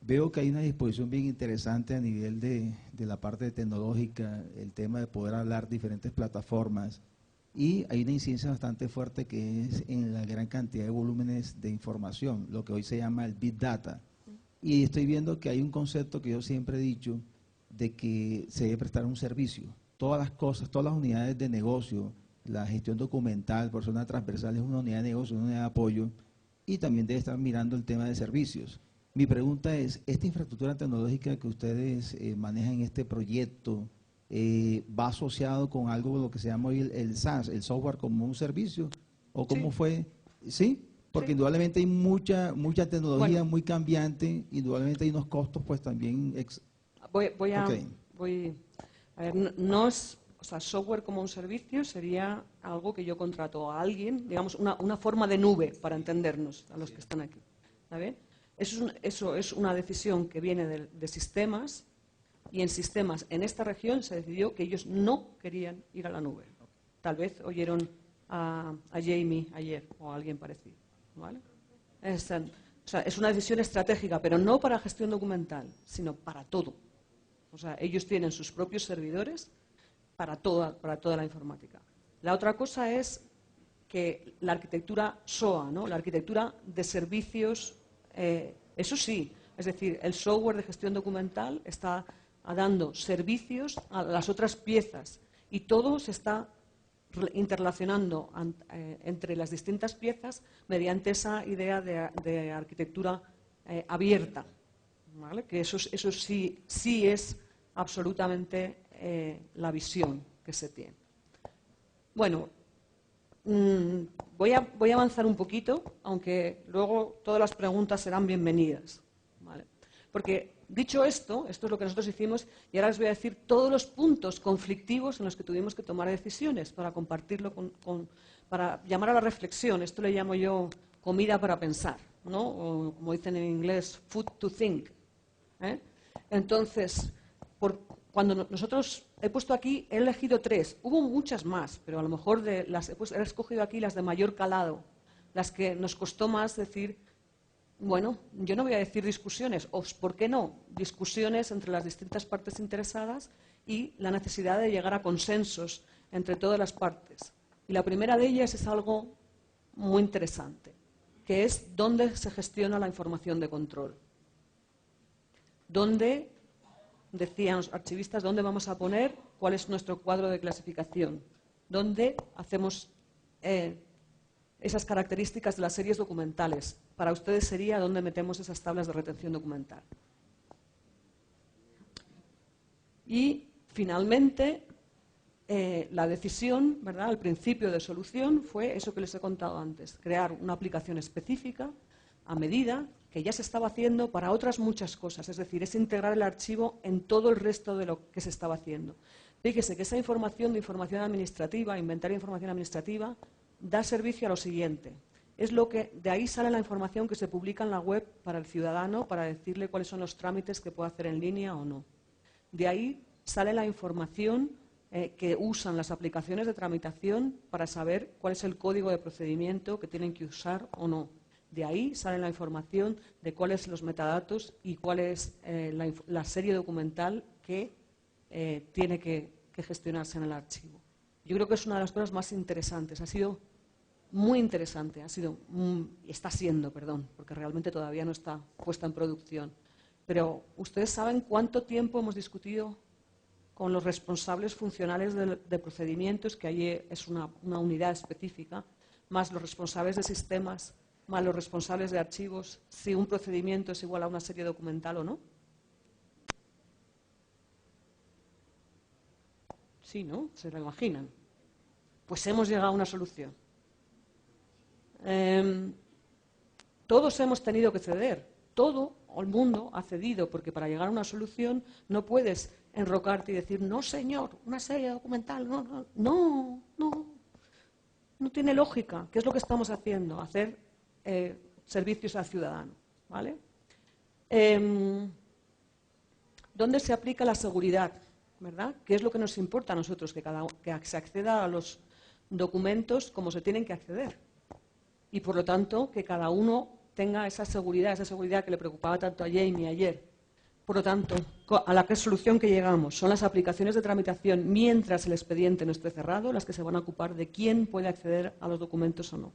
Veo que hay una disposición bien interesante a nivel de la parte tecnológica, el tema de poder hablar diferentes plataformas, y hay una incidencia bastante fuerte que es en la gran cantidad de volúmenes de información, lo que hoy se llama el Big Data. Y estoy viendo que hay un concepto que yo siempre he dicho, de que se debe prestar un servicio. Todas las cosas, todas las unidades de negocio, la gestión documental, persona transversal es una unidad de negocio, una unidad de apoyo, y también debe estar mirando el tema de servicios. Mi pregunta es, ¿esta infraestructura tecnológica que ustedes manejan en este proyecto va asociado con algo de lo que se llama hoy el SaaS, el software como un servicio? ¿O cómo fue? ¿Sí? Porque indudablemente hay mucha tecnología muy cambiante, indudablemente hay unos costos pues también. A ver, no es, o sea, software como un servicio sería algo que yo contrato a alguien, digamos, una forma de nube para entendernos a los que están aquí. ¿Está bien? Eso es una decisión que viene de sistemas, y en sistemas en esta región se decidió que ellos no querían ir a la nube. Tal vez oyeron a Jamie ayer o a alguien parecido. ¿Vale? Es una decisión estratégica, pero no para gestión documental, sino para todo. O sea, ellos tienen sus propios servidores para toda la informática. La otra cosa es que la arquitectura SOA, ¿no?, la arquitectura de servicios, eso sí, es decir, el software de gestión documental está dando servicios a las otras piezas y todo se está interrelacionando entre las distintas piezas mediante esa idea de arquitectura abierta, ¿vale? Que eso sí es absolutamente la visión que se tiene. Bueno, voy a avanzar un poquito, aunque luego todas las preguntas serán bienvenidas, ¿vale? Porque dicho esto es lo que nosotros hicimos, y ahora les voy a decir todos los puntos conflictivos en los que tuvimos que tomar decisiones para compartirlo, para llamar a la reflexión. Esto le llamo yo comida para pensar, ¿no? O como dicen en inglés, food to think. Entonces, cuando nosotros, he puesto aquí, he elegido 3, hubo muchas más, pero a lo mejor he escogido aquí las de mayor calado, las que nos costó más decir. Bueno, yo no voy a decir discusiones, o ¿por qué no? Discusiones entre las distintas partes interesadas y la necesidad de llegar a consensos entre todas las partes. Y la primera de ellas es algo muy interesante, que es dónde se gestiona la información de control. ¿Dónde, decían los archivistas, dónde vamos a poner cuál es nuestro cuadro de clasificación? ¿Dónde hacemos esas características de las series documentales. Para ustedes sería dónde metemos esas tablas de retención documental. Y finalmente, la decisión, ¿verdad?, al principio de solución fue eso que les he contado antes, crear una aplicación específica a medida que ya se estaba haciendo para otras muchas cosas, es decir, es integrar el archivo en todo el resto de lo que se estaba haciendo. Fíjese que esa información de información administrativa, inventario de información administrativa, da servicio a lo siguiente. Es lo que, de ahí sale la información que se publica en la web para el ciudadano, para decirle cuáles son los trámites que puede hacer en línea o no. De ahí sale la información que usan las aplicaciones de tramitación para saber cuál es el código de procedimiento que tienen que usar o no. De ahí sale la información de cuáles son los metadatos y cuál es la serie documental que tiene que gestionarse en el archivo. Yo creo que es una de las cosas más interesantes. Ha sido muy interesante, está siendo, porque realmente todavía no está puesta en producción. Pero ustedes saben cuánto tiempo hemos discutido con los responsables funcionales de procedimientos, que allí es una unidad específica, más los responsables de sistemas, más los responsables de archivos, si un procedimiento es igual a una serie documental o no. Sí, ¿no? Se lo imaginan. Pues hemos llegado a una solución. Todos hemos tenido que ceder. Todo el mundo ha cedido, porque para llegar a una solución no puedes enrocarte y decir, no señor, una serie documental, no tiene lógica. ¿Qué es lo que estamos haciendo? Hacer servicios al ciudadano, ¿vale? ¿Dónde se aplica la seguridad? ¿Verdad? ¿Qué es lo que nos importa a nosotros? Que se acceda a los documentos como se tienen que acceder. Y por lo tanto, que cada uno tenga esa seguridad que le preocupaba tanto a Jamie ayer. Por lo tanto, a la solución que llegamos son las aplicaciones de tramitación mientras el expediente no esté cerrado, las que se van a ocupar de quién puede acceder a los documentos o no.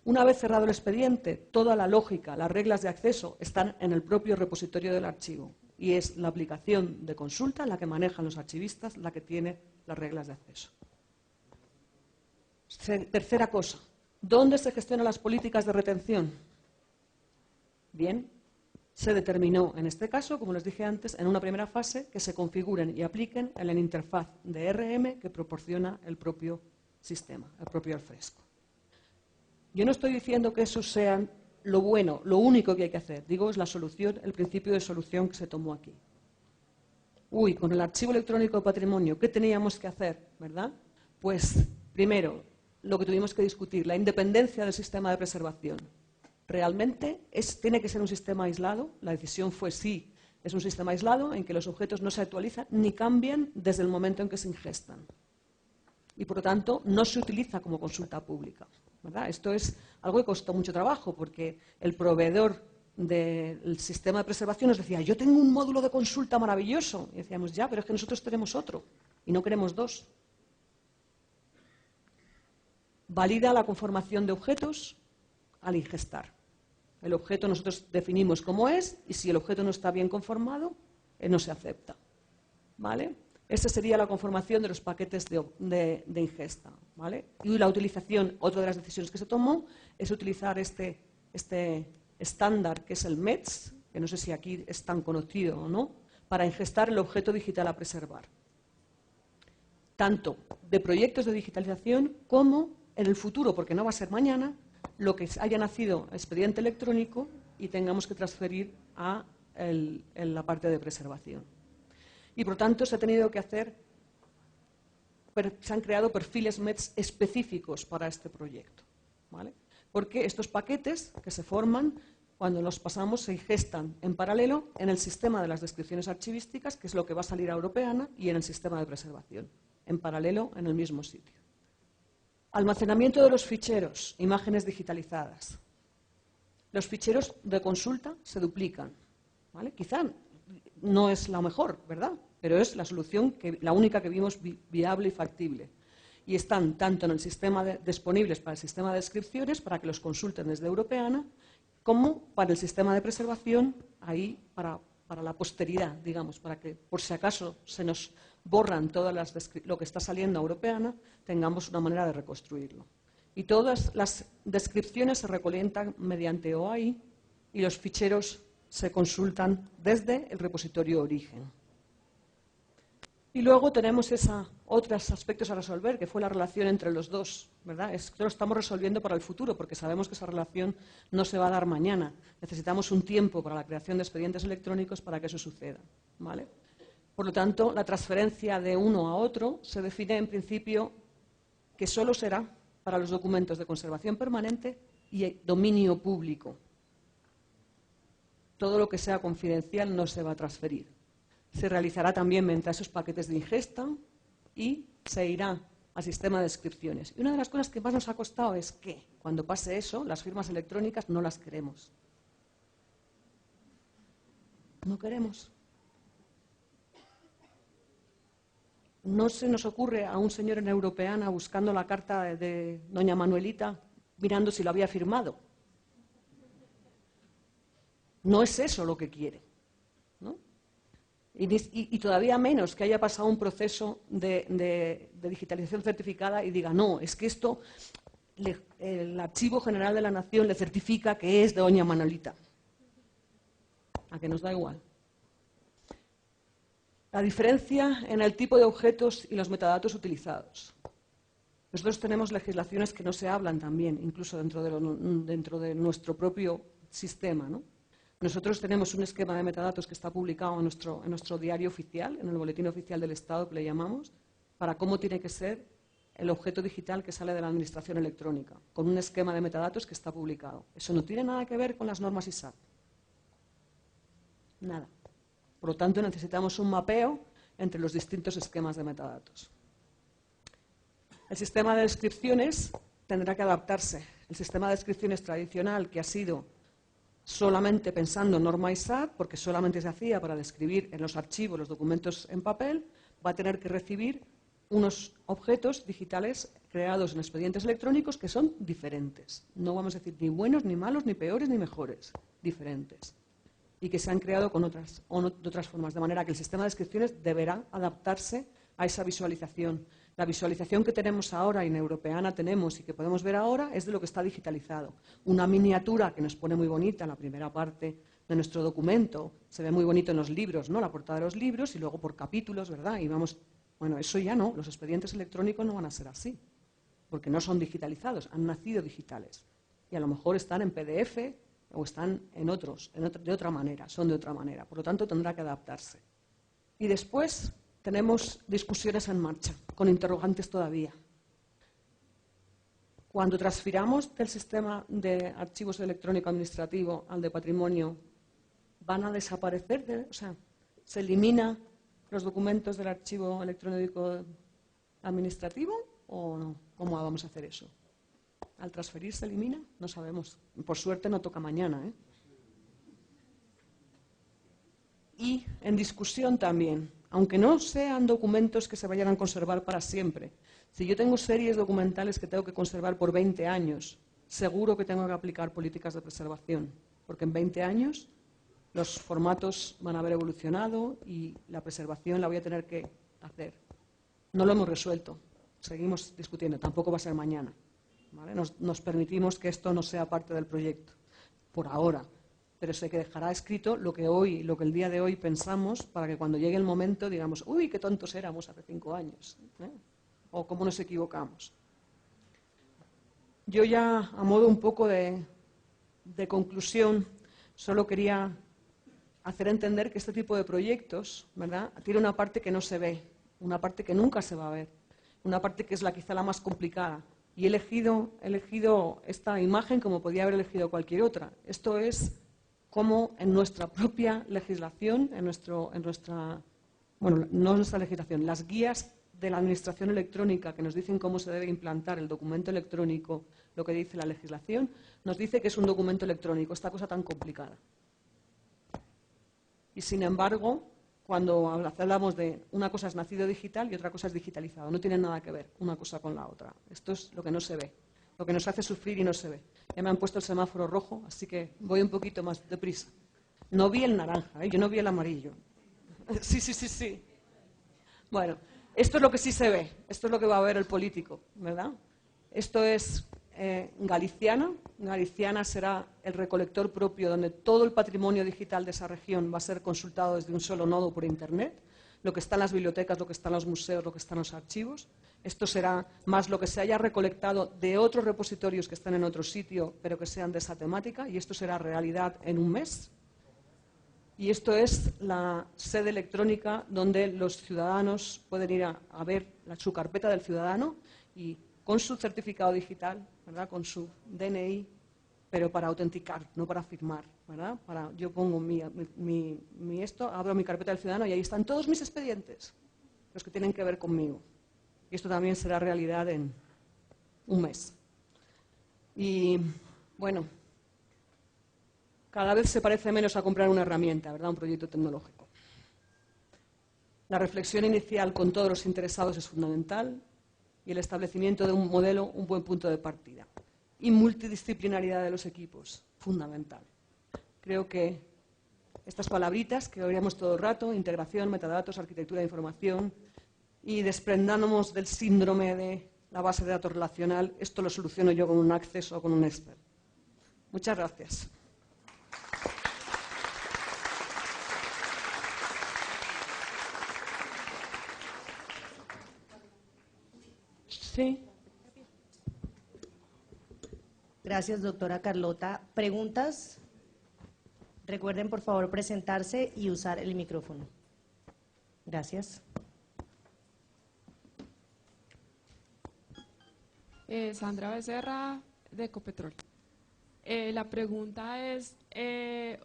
Una vez cerrado el expediente, toda la lógica, las reglas de acceso están en el propio repositorio del archivo y es la aplicación de consulta, la que manejan los archivistas, la que tiene las reglas de acceso. Tercera cosa, ¿dónde se gestionan las políticas de retención? Bien, se determinó en este caso, como les dije antes, en una primera fase que se configuren y apliquen en la interfaz de RM que proporciona el propio sistema, el propio Alfresco. Yo no estoy diciendo que eso sea lo bueno, lo único que hay que hacer. Digo, es la solución, el principio de solución que se tomó aquí. Con el archivo electrónico de patrimonio, ¿qué teníamos que hacer? ¿Verdad? Pues, primero, lo que tuvimos que discutir, la independencia del sistema de preservación. ¿Realmente tiene que ser un sistema aislado? La decisión fue sí, es un sistema aislado en que los objetos no se actualizan ni cambian desde el momento en que se ingestan. Y, por lo tanto, no se utiliza como consulta pública, ¿verdad? Esto es algo que costó mucho trabajo, porque el proveedor del sistema de preservación nos decía, yo tengo un módulo de consulta maravilloso. Y decíamos, ya, pero es que nosotros tenemos otro y no queremos dos. Valida la conformación de objetos al ingestar. El objeto nosotros definimos cómo es y si el objeto no está bien conformado, no se acepta, ¿vale? Esa sería la conformación de los paquetes de ingesta, ¿vale? Y la utilización, otra de las decisiones que se tomó, es utilizar este estándar que es el METS, que no sé si aquí es tan conocido o no, para ingestar el objeto digital a preservar. Tanto de proyectos de digitalización como en el futuro, porque no va a ser mañana, lo que haya nacido expediente electrónico y tengamos que transferir a la parte de preservación. Y por tanto se ha tenido que hacer, se han creado perfiles METS específicos para este proyecto, ¿vale? Porque estos paquetes que se forman, cuando los pasamos, se ingestan en paralelo en el sistema de las descripciones archivísticas, que es lo que va a salir a Europeana, y en el sistema de preservación, en paralelo en el mismo sitio. Almacenamiento de los ficheros, imágenes digitalizadas. Los ficheros de consulta se duplican, ¿vale? Quizá no es la mejor, ¿verdad? Pero es la solución, la única que vimos viable y factible. Y están tanto en el sistema disponibles para el sistema de descripciones, para que los consulten desde Europeana, como para el sistema de preservación, ahí para para la posteridad, digamos, para que por si acaso se nos borran todas lo que está saliendo a Europeana, tengamos una manera de reconstruirlo. Y todas las descripciones se recolectan mediante OAI y los ficheros se consultan desde el repositorio origen. Y luego tenemos otros aspectos a resolver, que fue la relación entre los dos, ¿verdad? Esto lo estamos resolviendo para el futuro, porque sabemos que esa relación no se va a dar mañana. Necesitamos un tiempo para la creación de expedientes electrónicos para que eso suceda, ¿vale? Por lo tanto, la transferencia de uno a otro se define en principio que solo será para los documentos de conservación permanente y dominio público. Todo lo que sea confidencial no se va a transferir. Se realizará también mediante esos paquetes de ingesta y se irá al sistema de descripciones. Y una de las cosas que más nos ha costado es que, cuando pase eso, las firmas electrónicas no las queremos. No queremos. No se nos ocurre a un señor en Europeana buscando la carta de doña Manuelita, mirando si lo había firmado. No es eso lo que quiere, ¿no? Y todavía menos que haya pasado un proceso de digitalización certificada y diga, no, es que esto, el Archivo General de la Nación le certifica que es de doña Manuelita. A que nos da igual. La diferencia en el tipo de objetos y los metadatos utilizados. Nosotros tenemos legislaciones que no se hablan también, incluso dentro de nuestro propio sistema, ¿no? Nosotros tenemos un esquema de metadatos que está publicado en nuestro diario oficial, en el Boletín Oficial del Estado, que le llamamos, para cómo tiene que ser el objeto digital que sale de la Administración electrónica, con un esquema de metadatos que está publicado. Eso no tiene nada que ver con las normas ISAT. Nada. Por lo tanto, necesitamos un mapeo entre los distintos esquemas de metadatos. El sistema de descripciones tendrá que adaptarse. El sistema de descripciones tradicional, que ha sido solamente pensando en norma ISAT, porque solamente se hacía para describir en los archivos los documentos en papel, va a tener que recibir unos objetos digitales creados en expedientes electrónicos que son diferentes. No vamos a decir ni buenos, ni malos, ni peores, ni mejores. Diferentes. Y que se han creado de otras formas, de manera que el sistema de descripciones deberá adaptarse a esa visualización. La visualización que tenemos ahora y en Europeana tenemos y que podemos ver ahora es de lo que está digitalizado. Una miniatura que nos pone muy bonita en la primera parte de nuestro documento, se ve muy bonito en los libros, ¿no? La portada de los libros y luego por capítulos, ¿verdad? Y vamos, bueno, eso ya no, los expedientes electrónicos no van a ser así, porque no son digitalizados, han nacido digitales. Y a lo mejor están en PDF o están de otra manera, son de otra manera. Por lo tanto, tendrá que adaptarse. Y después tenemos discusiones en marcha, con interrogantes todavía. Cuando transfiramos del sistema de archivos electrónico administrativo al de patrimonio, ¿van a desaparecer? O sea, ¿se elimina los documentos del archivo electrónico administrativo o no? ¿Cómo vamos a hacer eso? ¿Al transferir se elimina? No sabemos. Por suerte no toca mañana, ¿eh? Y en discusión también, aunque no sean documentos que se vayan a conservar para siempre. Si yo tengo series documentales que tengo que conservar por 20 años, seguro que tengo que aplicar políticas de preservación, porque en 20 años los formatos van a haber evolucionado y la preservación la voy a tener que hacer. No lo hemos resuelto, seguimos discutiendo, tampoco va a ser mañana, ¿vale? Nos permitimos que esto no sea parte del proyecto, por ahora. Pero se dejará escrito lo que el día de hoy pensamos, para que cuando llegue el momento digamos, uy, qué tontos éramos hace 5 años, ¿eh? O cómo nos equivocamos. Yo ya, a modo un poco de conclusión, solo quería hacer entender que este tipo de proyectos, ¿verdad?, tiene una parte que no se ve, una parte que nunca se va a ver, una parte que es quizá la más complicada. Y he elegido esta imagen como podía haber elegido cualquier otra. Esto es cómo en nuestra propia legislación, no nuestra legislación, las guías de la Administración electrónica que nos dicen cómo se debe implantar el documento electrónico, lo que dice la legislación, nos dice que es un documento electrónico, esta cosa tan complicada. Y sin embargo, cuando hablamos de una cosa es nacido digital y otra cosa es digitalizado, no tienen nada que ver una cosa con la otra. Esto es lo que no se ve, lo que nos hace sufrir y no se ve. Ya me han puesto el semáforo rojo, así que voy un poquito más deprisa. No vi el naranja, yo no vi el amarillo. Sí, sí, sí, sí. Bueno, esto es lo que sí se ve, esto es lo que va a ver el político, ¿verdad? Esto es Galiciana. Galiciana será el recolector propio donde todo el patrimonio digital de esa región va a ser consultado desde un solo nodo por Internet. Lo que está en las bibliotecas, lo que está en los museos, lo que está en los archivos. Esto será más lo que se haya recolectado de otros repositorios que están en otro sitio, pero que sean de esa temática, y esto será realidad en un mes. Y esto es la sede electrónica donde los ciudadanos pueden ir a ver su carpeta del ciudadano y con su certificado digital, ¿verdad? Con su DNI, pero para autenticar, no para firmar, ¿verdad? Yo pongo abro mi carpeta del ciudadano y ahí están todos mis expedientes, los que tienen que ver conmigo. Y esto también será realidad en un mes. Y bueno, cada vez se parece menos a comprar una herramienta, ¿verdad? Un proyecto tecnológico. La reflexión inicial con todos los interesados es fundamental y el establecimiento de un modelo, un buen punto de partida. Y multidisciplinaridad de los equipos, fundamental. Creo que estas palabritas que oiremos todo el rato, integración, metadatos, arquitectura de información, y desprendándonos del síndrome de la base de datos relacional, esto lo soluciono yo con un Access o con un Excel. Muchas gracias. Sí. Gracias, doctora Carlota. ¿Preguntas? Recuerden, por favor, presentarse y usar el micrófono. Gracias. Sandra Becerra, de Ecopetrol. La pregunta es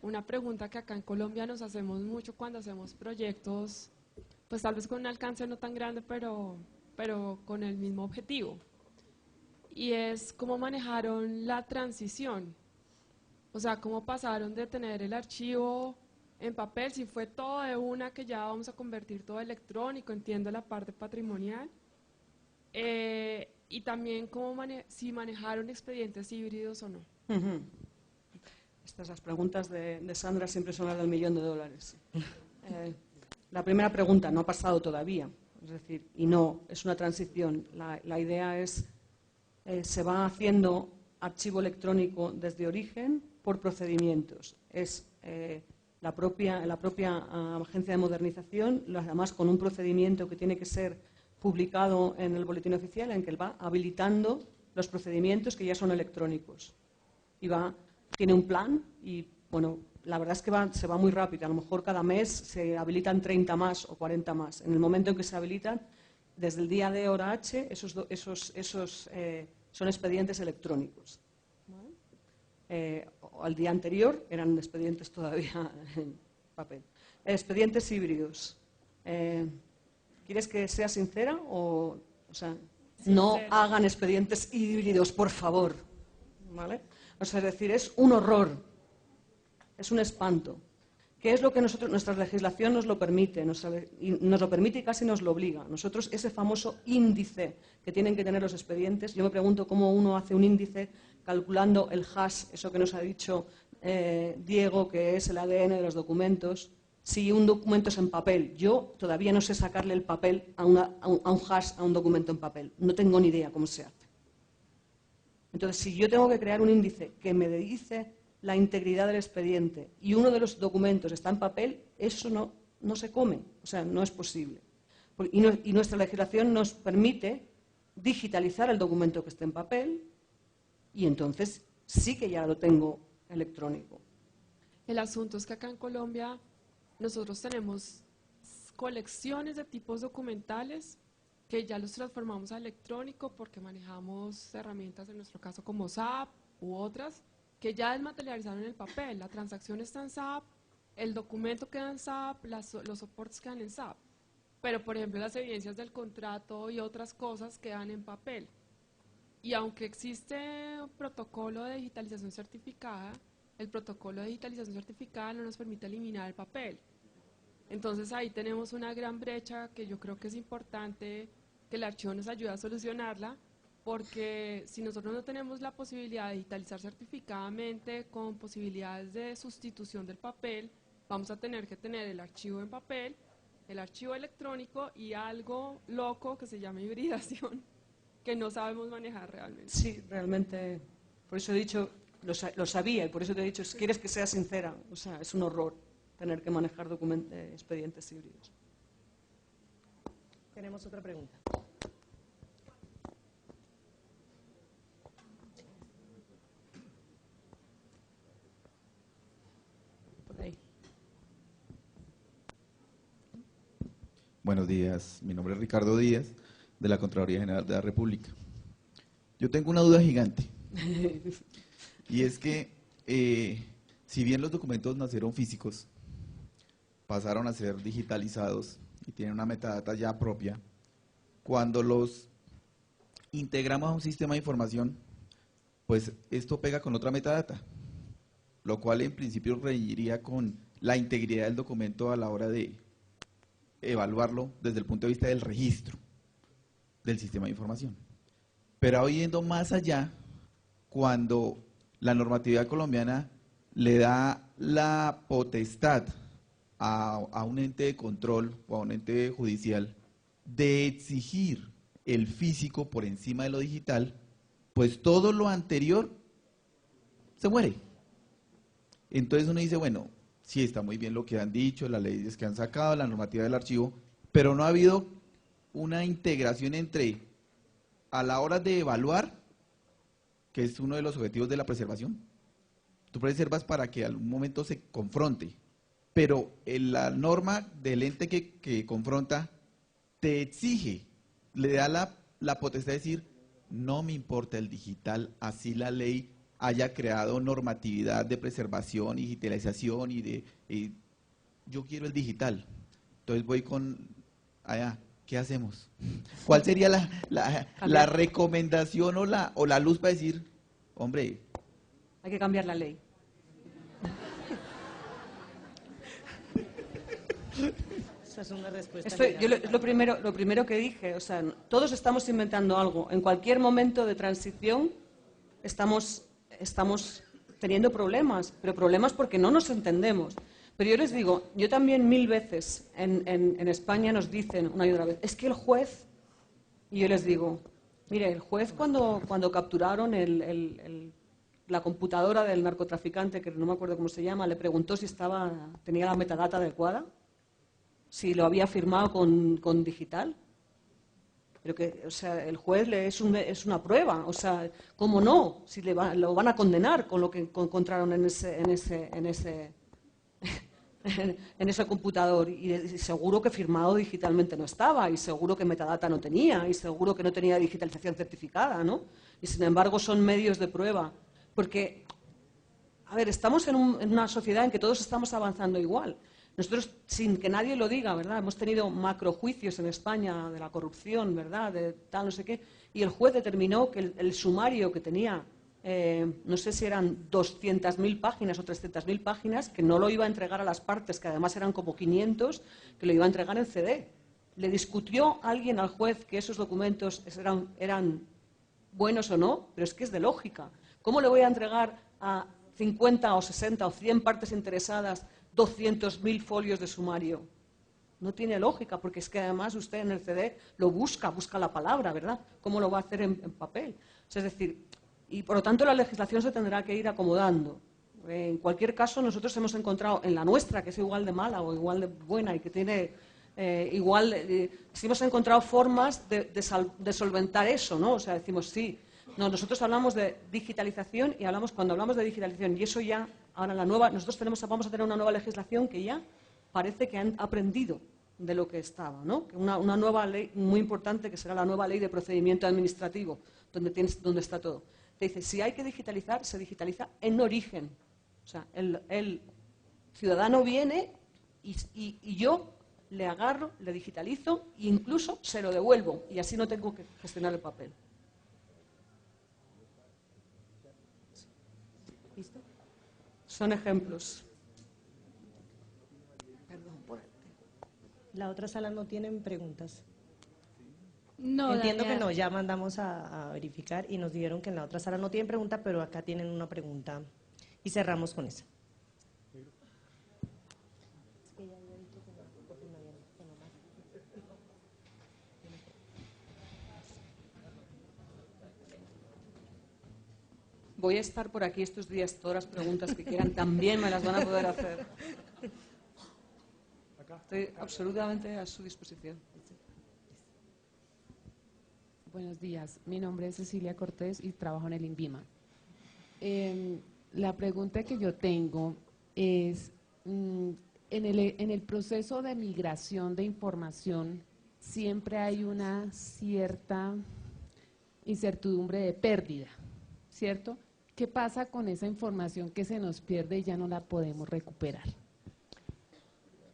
una pregunta que acá en Colombia nos hacemos mucho cuando hacemos proyectos, pues tal vez con un alcance no tan grande, pero con el mismo objetivo. Y es cómo manejaron la transición. O sea, cómo pasaron de tener el archivo en papel, si fue todo de una que ya vamos a convertir todo electrónico, entiendo la parte patrimonial. Y también si manejaron expedientes híbridos o no. Las preguntas de Sandra siempre son las del $1.000.000. La primera pregunta, no ha pasado todavía, es decir, y no, es una transición. La idea es, se va haciendo archivo electrónico desde origen por procedimientos. Es la propia Agencia de Modernización, además con un procedimiento que tiene que ser publicado en el boletín oficial, en que él va habilitando los procedimientos que ya son electrónicos. Y tiene un plan y, bueno, la verdad es que se va muy rápido. A lo mejor cada mes se habilitan 30 más o 40 más. En el momento en que se habilitan, desde el día de hora H, esos son expedientes electrónicos. ¿Vale? Al día anterior eran expedientes todavía en papel. Expedientes híbridos. ¿Quieres que sea sincera o sea, no hagan expedientes híbridos, por favor? ¿Vale? O sea, es decir, es un horror, es un espanto. ¿Qué es lo que nuestra legislación nos lo permite? Nos lo permite y casi nos lo obliga. Nosotros, ese famoso índice que tienen que tener los expedientes, yo me pregunto cómo uno hace un índice calculando el hash, eso que nos ha dicho Diego, que es el ADN de los documentos. Si un documento es en papel, yo todavía no sé sacarle el papel a un hash a un documento en papel. No tengo ni idea cómo se hace. Entonces, si yo tengo que crear un índice que me dice la integridad del expediente y uno de los documentos está en papel, eso no se come, o sea, no es posible. Y nuestra legislación nos permite digitalizar el documento que esté en papel y entonces sí que ya lo tengo electrónico. El asunto es que acá en Colombia nosotros tenemos colecciones de tipos documentales que ya los transformamos a electrónico porque manejamos herramientas, en nuestro caso como SAP u otras, que ya desmaterializaron el papel. La transacción está en SAP, el documento queda en SAP, los soportes quedan en SAP. Pero, por ejemplo, las evidencias del contrato y otras cosas quedan en papel. Y aunque existe un protocolo de digitalización certificada, el protocolo de digitalización certificada no nos permite eliminar el papel. Entonces ahí tenemos una gran brecha que yo creo que es importante que el archivo nos ayude a solucionarla, porque si nosotros no tenemos la posibilidad de digitalizar certificadamente con posibilidades de sustitución del papel, vamos a tener que tener el archivo en papel, el archivo electrónico y algo loco que se llama hibridación, que no sabemos manejar realmente. Sí, realmente, por eso he dicho, lo sabía y por eso te he dicho, si quieres que sea sincera, o sea, es un horror tener que manejar expedientes híbridos. Tenemos otra pregunta. Por ahí. Buenos días, mi nombre es Ricardo Díaz, de la Contraloría General de la República. Yo tengo una duda gigante, y es que si bien los documentos nacieron físicos, pasaron a ser digitalizados y tienen una metadata ya propia, cuando los integramos a un sistema de información, pues esto pega con otra metadata, lo cual en principio reiría con la integridad del documento a la hora de evaluarlo desde el punto de vista del registro del sistema de información. Pero hoy yendo más allá, cuando la normatividad colombiana le da la potestad a un ente de control o a un ente judicial de exigir el físico por encima de lo digital, pues todo lo anterior se muere. Entonces uno dice, bueno, sí está muy bien lo que han dicho, las leyes que han sacado, la normativa del archivo, pero no ha habido una integración entre, a la hora de evaluar, que es uno de los objetivos de la preservación. Tú preservas para que algún momento se confronte, pero en la norma del ente que confronta te exige, le da la potestad de decir, no me importa el digital, así la ley haya creado normatividad de preservación, digitalización yo quiero el digital. Entonces voy con allá, ¿qué hacemos? ¿Cuál sería la recomendación o la luz para decir, hombre? Hay que cambiar la ley. Esa es una respuesta. Es lo primero que dije, o sea, todos estamos inventando algo. En cualquier momento de transición estamos teniendo problemas, pero problemas porque no nos entendemos. Pero yo les digo, yo también 1000 veces en España nos dicen una y otra vez, es que el juez, y yo les digo, mire, el juez cuando capturaron la computadora del narcotraficante, que no me acuerdo cómo se llama, le preguntó si tenía la metadata adecuada, si lo había firmado con digital. Pero que, o sea, el juez es una prueba, o sea, ¿cómo no? Si lo van a condenar con lo que encontraron en ese computador, y seguro que firmado digitalmente no estaba, y seguro que metadata no tenía, y seguro que no tenía digitalización certificada, ¿no? Y sin embargo son medios de prueba, porque, a ver, estamos en una sociedad en que todos estamos avanzando igual. Nosotros, sin que nadie lo diga, ¿verdad? Hemos tenido macrojuicios en España de la corrupción, ¿verdad? De tal, no sé qué, y el juez determinó que el sumario que tenía, no sé si eran 200.000 páginas o 300.000 páginas, que no lo iba a entregar a las partes, que además eran como 500, que lo iba a entregar en CD. ¿Le discutió alguien al juez que esos documentos eran buenos o no? Pero es que es de lógica. ¿Cómo le voy a entregar a 50 o 60 o 100 partes interesadas 200.000 folios de sumario? No tiene lógica, porque es que además usted en el CD lo busca la palabra, ¿verdad? ¿Cómo lo va a hacer en papel? O sea, es decir, y por lo tanto la legislación se tendrá que ir acomodando. En cualquier caso, nosotros hemos encontrado en la nuestra, que es igual de mala o igual de buena y que tiene sí hemos encontrado formas de solventar eso, ¿no? O sea, decimos sí. No, nosotros hablamos de digitalización y cuando hablamos de digitalización, y eso ya, ahora nosotros vamos a tener una nueva legislación que ya parece que han aprendido de lo que estaba, ¿no? Una nueva ley muy importante que será la nueva ley de procedimiento administrativo, donde está todo. Te dice, si hay que digitalizar, se digitaliza en origen. O sea, el ciudadano viene y yo le agarro, le digitalizo e incluso se lo devuelvo y así no tengo que gestionar el papel. ¿Listo? Son ejemplos. La otra sala no tienen preguntas. No, Entiendo Dania. que no, ya mandamos a verificar y nos dijeron que en la otra sala no tienen pregunta, pero acá tienen una pregunta y cerramos con esa. Voy a estar por aquí estos días, todas las preguntas que quieran también me las van a poder hacer. Estoy absolutamente a su disposición. Buenos días, mi nombre es Cecilia Cortés y trabajo en el INVIMA. La pregunta que yo tengo es, en el proceso de migración de información siempre hay una cierta incertidumbre de pérdida, ¿cierto? ¿Qué pasa con esa información que se nos pierde y ya no la podemos recuperar?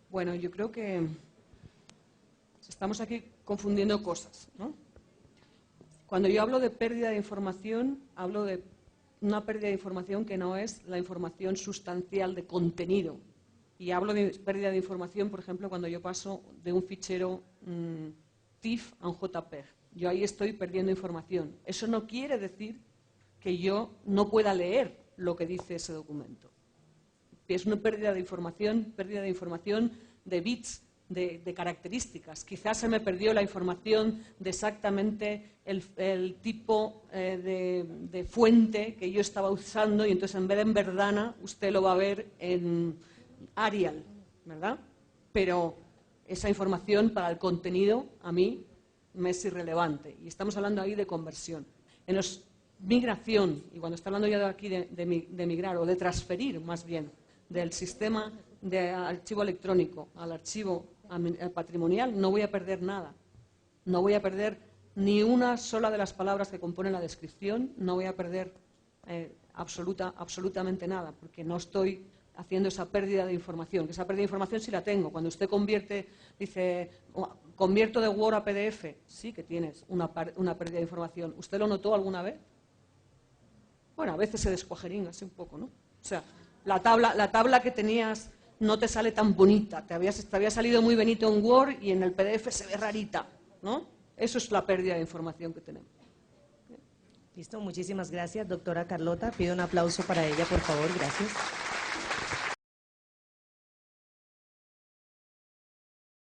Bueno, yo creo que estamos aquí confundiendo cosas, ¿no? Cuando yo hablo de pérdida de información, hablo de una pérdida de información que no es la información sustancial de contenido. Y hablo de pérdida de información, por ejemplo, cuando yo paso de un fichero TIFF a un JPEG. Yo ahí estoy perdiendo información. Eso no quiere decir que yo no pueda leer lo que dice ese documento. Es una pérdida de información de bits, de características. Quizás se me perdió la información de exactamente el tipo de fuente que yo estaba usando y entonces en vez de en Verdana usted lo va a ver en Arial, ¿verdad? Pero esa información para el contenido a mí me es irrelevante y estamos hablando ahí de conversión. En los migración, y cuando está hablando yo aquí de migrar o de transferir más bien del sistema de archivo electrónico al archivo patrimonial, no voy a perder nada. No voy a perder ni una sola de las palabras que componen la descripción, no voy a perder absolutamente nada, porque no estoy haciendo esa pérdida de información, que esa pérdida de información sí la tengo. Cuando usted dice, convierto de Word a PDF, sí que tienes una pérdida de información. ¿Usted lo notó alguna vez? Bueno, a veces se descuajeringa así un poco, ¿no? O sea, la tabla que tenías no te sale tan bonita, te había salido muy bonito en Word y en el PDF se ve rarita, ¿no? Eso es la pérdida de información que tenemos. Listo, muchísimas gracias, doctora Carlota. Pido un aplauso para ella, por favor, gracias.